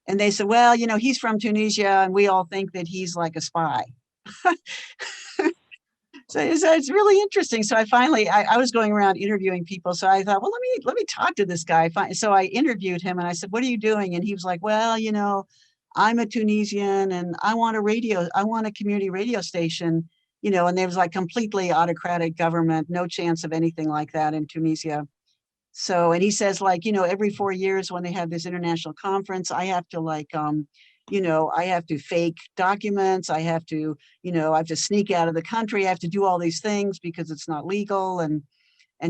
they said, well, you know, he's from Tunisia, and we all think that he's like a spy. So it's really interesting. So I was going around interviewing people. So I thought, well, let me talk to this guy. So I interviewed him, and I said, what are you doing? And he was like, well, you know, I'm a Tunisian, and I want a community radio station, you know. And there was like completely autocratic government, no chance of anything like that in Tunisia. So, and he says, like, you know, every 4 years when they have this international conference, I have to like, you know, I have to fake documents. I have to, you know, I have to sneak out of the country. I have to do all these things because it's not legal. And,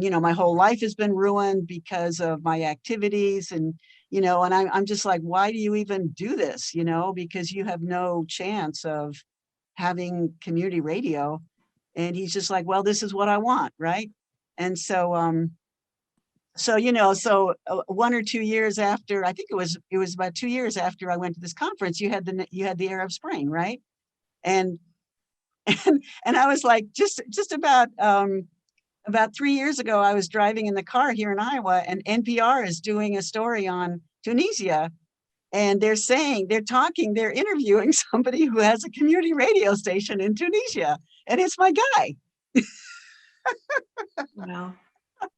you know, my whole life has been ruined because of my activities. And, you know, and I'm just like, why do you even do this? You know, because you have no chance of having community radio. And he's just like, well, this is what I want. Right. And so, you know, 1 or 2 years after, I think it was about 2 years after I went to this conference, you had the Arab Spring, right? And I was like, just about 3 years ago, I was driving in the car here in Iowa, and NPR is doing a story on Tunisia, and they're interviewing somebody who has a community radio station in Tunisia, and it's my guy. Wow.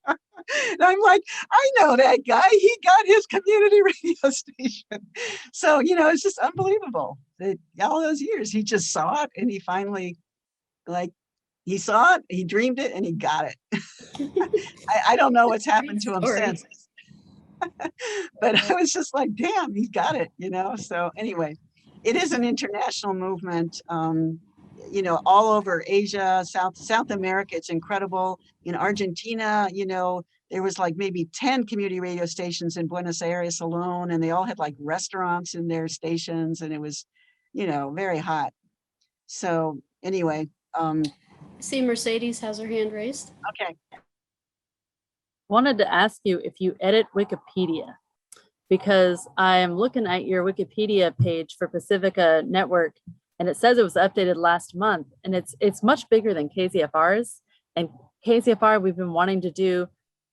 And I'm like, I know that guy. He got his community radio station. So, you know, it's just unbelievable that all those years he just saw it, and he finally like He saw it, he dreamed it, and he got it. I don't know what's happened to him story. since. But I was just like, damn, he's got it, you know? So anyway, it is an international movement, you know, all over Asia, South America. It's incredible. In Argentina, you know, there was like maybe 10 community radio stations in Buenos Aires alone, and they all had like restaurants in their stations, and it was, you know, very hot. So anyway, See, Mercedes has her hand raised. okay. Wanted to ask you if you edit Wikipedia, because I am looking at your Wikipedia page for Pacifica Network, and it says it was updated last month, and it's much bigger than KZFR's. And KZFR, we've been wanting to do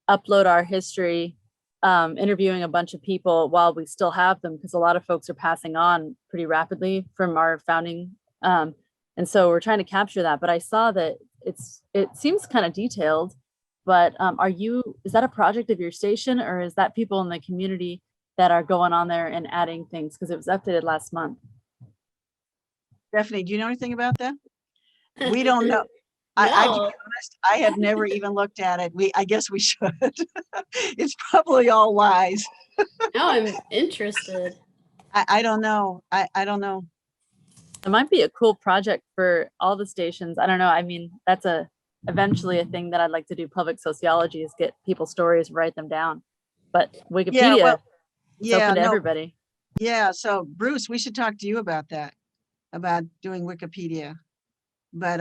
upload our history, interviewing a bunch of people while we still have them, because a lot of folks are passing on pretty rapidly from our founding. And so we're trying to capture that. But I saw that it seems kind of detailed. But is that a project of your station, or is that people in the community that are going on there and adding things? Because it was updated last month. Stephanie, do you know anything about that? We don't know. To be No. honest, I have never even looked at it. I guess we should. It's probably all lies. Now I'm interested. I don't know. I don't know. It might be a cool project for all the stations. I don't know. I mean, that's eventually a thing that I'd like to do. Public sociology is get people's stories, write them down. But Wikipedia, it's open to everybody. Yeah. So Bruce, we should talk to you about that, about doing Wikipedia. But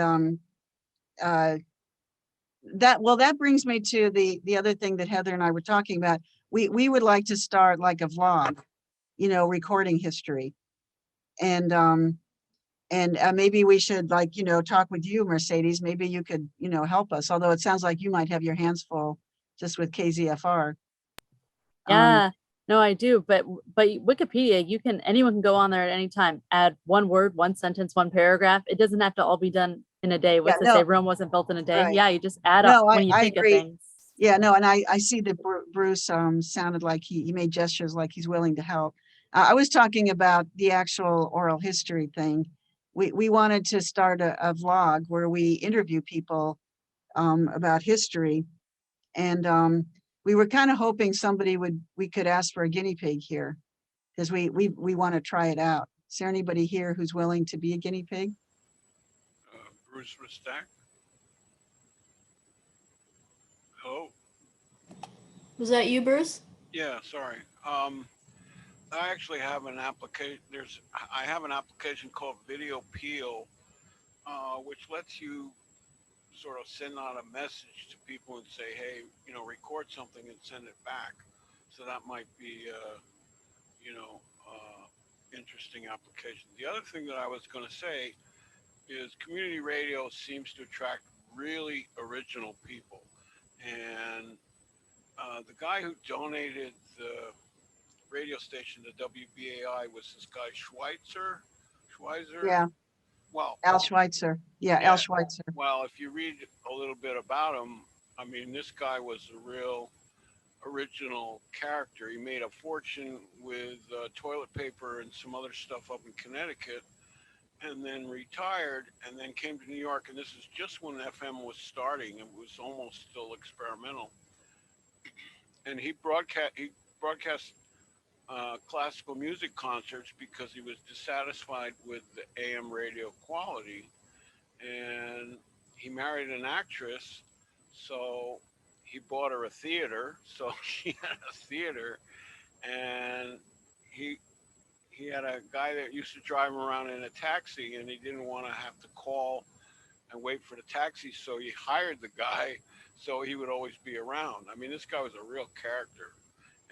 that brings me to the other thing that Heather and I were talking about. We would like to start like a vlog, you know, recording history. And maybe we should, like, you know, talk with you, Mercedes. Maybe you could, you know, help us. Although it sounds like you might have your hands full just with KZFR. Yeah, no, I do. But Wikipedia, anyone can go on there at any time, add one word, one sentence, one paragraph. It doesn't have to all be done in a day. What's it say? Rome wasn't built in a day. Right. Yeah, you just add up when you think agree. of things. Yeah, no, and I see that Bruce sounded like he made gestures like he's willing to help. I was talking about the actual oral history thing. We wanted to start a vlog where we interview people about history, and we were kind of hoping we could ask for a guinea pig here, because we want to try it out. Is there anybody here who's willing to be a guinea pig? Bruce Restack. Hello? Was that you, Bruce? Yeah, sorry. I actually have an application. I have an application called Video Peel, which lets you sort of send out a message to people and say, hey, you know, record something and send it back. So that might be, you know, interesting application. The other thing that I was going to say is community radio seems to attract really original people. And the guy who donated the radio station to WBAI was this guy Schweitzer. Yeah. Well, Al Schweitzer. Yeah, Al Schweitzer. Well, if you read a little bit about him, I mean, this guy was a real original character. He made a fortune with toilet paper and some other stuff up in Connecticut, and then retired, and then came to New York. And this is just when FM was starting. It was almost still experimental. And he broadcast classical music concerts because he was dissatisfied with the AM radio quality. And he married an actress, so he bought her a theater. So she had a theater, and he had a guy that used to drive him around in a taxi, and he didn't want to have to call and wait for the taxi, so he hired the guy so he would always be around. I mean, this guy was a real character,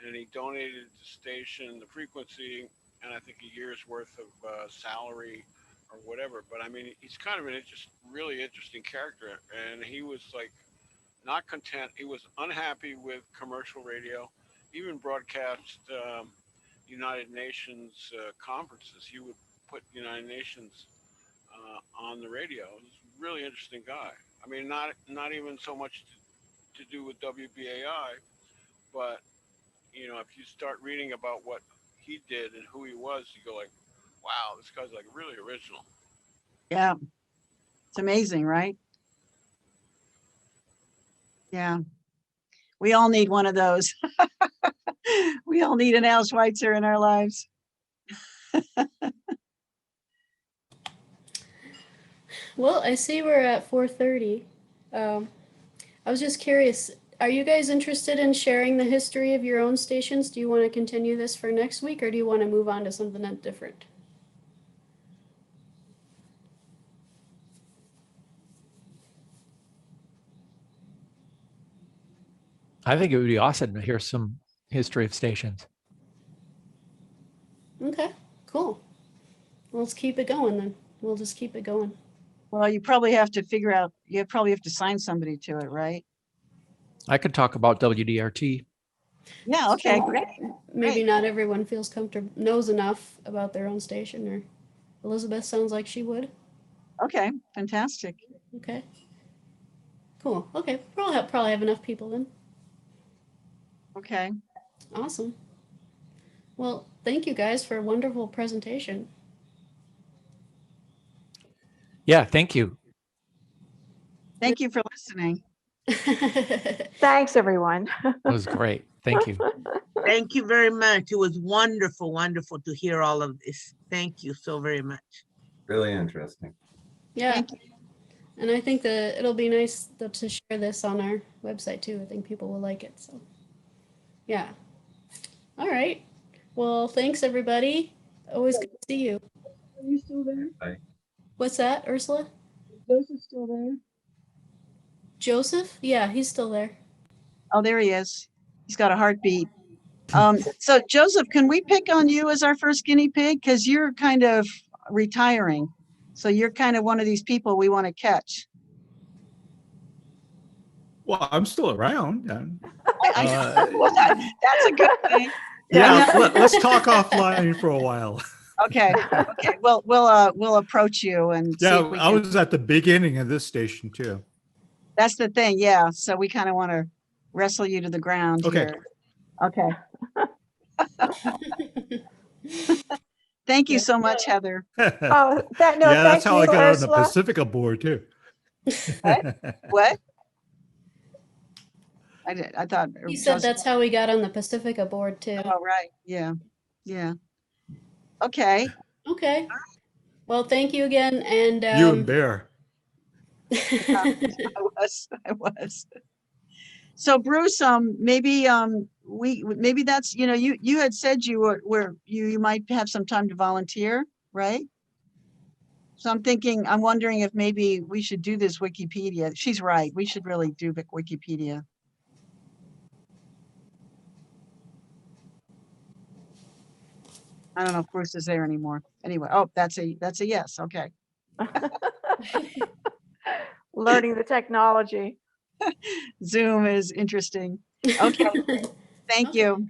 and he donated the station, the frequency, and I think a year's worth of salary or whatever. But I mean, he's kind of an really interesting character, and he was like not content. He was unhappy with commercial radio, even broadcast United Nations conferences. He would put United Nations on the radio. He was a really interesting guy. I mean, not even so much to do with WBAI, but you know, if you start reading about what he did and who he was, you go like, wow, this guy's like really original. Yeah. It's amazing, right? Yeah. We all need one of those. We all need an Al Schweitzer in our lives. Well, I see we're at 4:30. I was just curious, are you guys interested in sharing the history of your own stations? Do you want to continue this for next week, or do you want to move on to something that's different? I think it would be awesome to hear some history of stations. Okay, cool. Well, let's keep it going then. We'll just keep it going. Well, you probably have to figure out, you probably have to sign somebody to it, right? I could talk about WDRT. Yeah, okay, great. Maybe Great. not everyone feels comfortable, knows enough about their own station, or Elizabeth sounds like she would. Okay, fantastic. Okay. Cool. Okay, probably have enough people then. Okay. Awesome. Well, thank you guys for a wonderful presentation. Yeah, thank you. Thank you for listening. Thanks, everyone. It was great. Thank you. Thank you very much. It was wonderful, wonderful to hear all of this. Thank you so very much. Really interesting. Yeah. Thank you. And I think that it'll be nice to share this on our website too. I think people will like it. So, yeah. All right. Well, thanks everybody. Always good to see you. Are you still there? Bye. What's that, Ursula? Joseph still there? Joseph? Yeah, he's still there. Oh, there he is. He's got a heartbeat. So Joseph, can we pick on you as our first guinea pig? Because you're kind of retiring. So you're kind of one of these people we want to catch. Well, I'm still around. Well, that's a good thing. Yeah, let's talk offline for a while. Okay. Okay. Well, we'll approach you and see Yeah, if we I can. was at the beginning of this station too. That's the thing. Yeah. So we kind of want to wrestle you to the ground Okay. here. Okay. Thank you so much, Heather. Oh, no, Yeah, that's thank how I you, got on the Ursula. Pacifica board too. What? I did. I thought. He said Joseph- that's how we got on the Pacifica board too. Oh, right. Yeah. Yeah. Okay. Okay. Well, thank you again, and You and Bear. I was. So Bruce, maybe maybe that's, you had said you were you might have some time to volunteer, right? So I'm wondering if maybe we should do this Wikipedia. She's right. We should really do Wikipedia. I don't know if Bruce is there anymore. Anyway, oh, that's a yes. Okay. Learning the technology. Zoom is interesting. Okay. Thank you.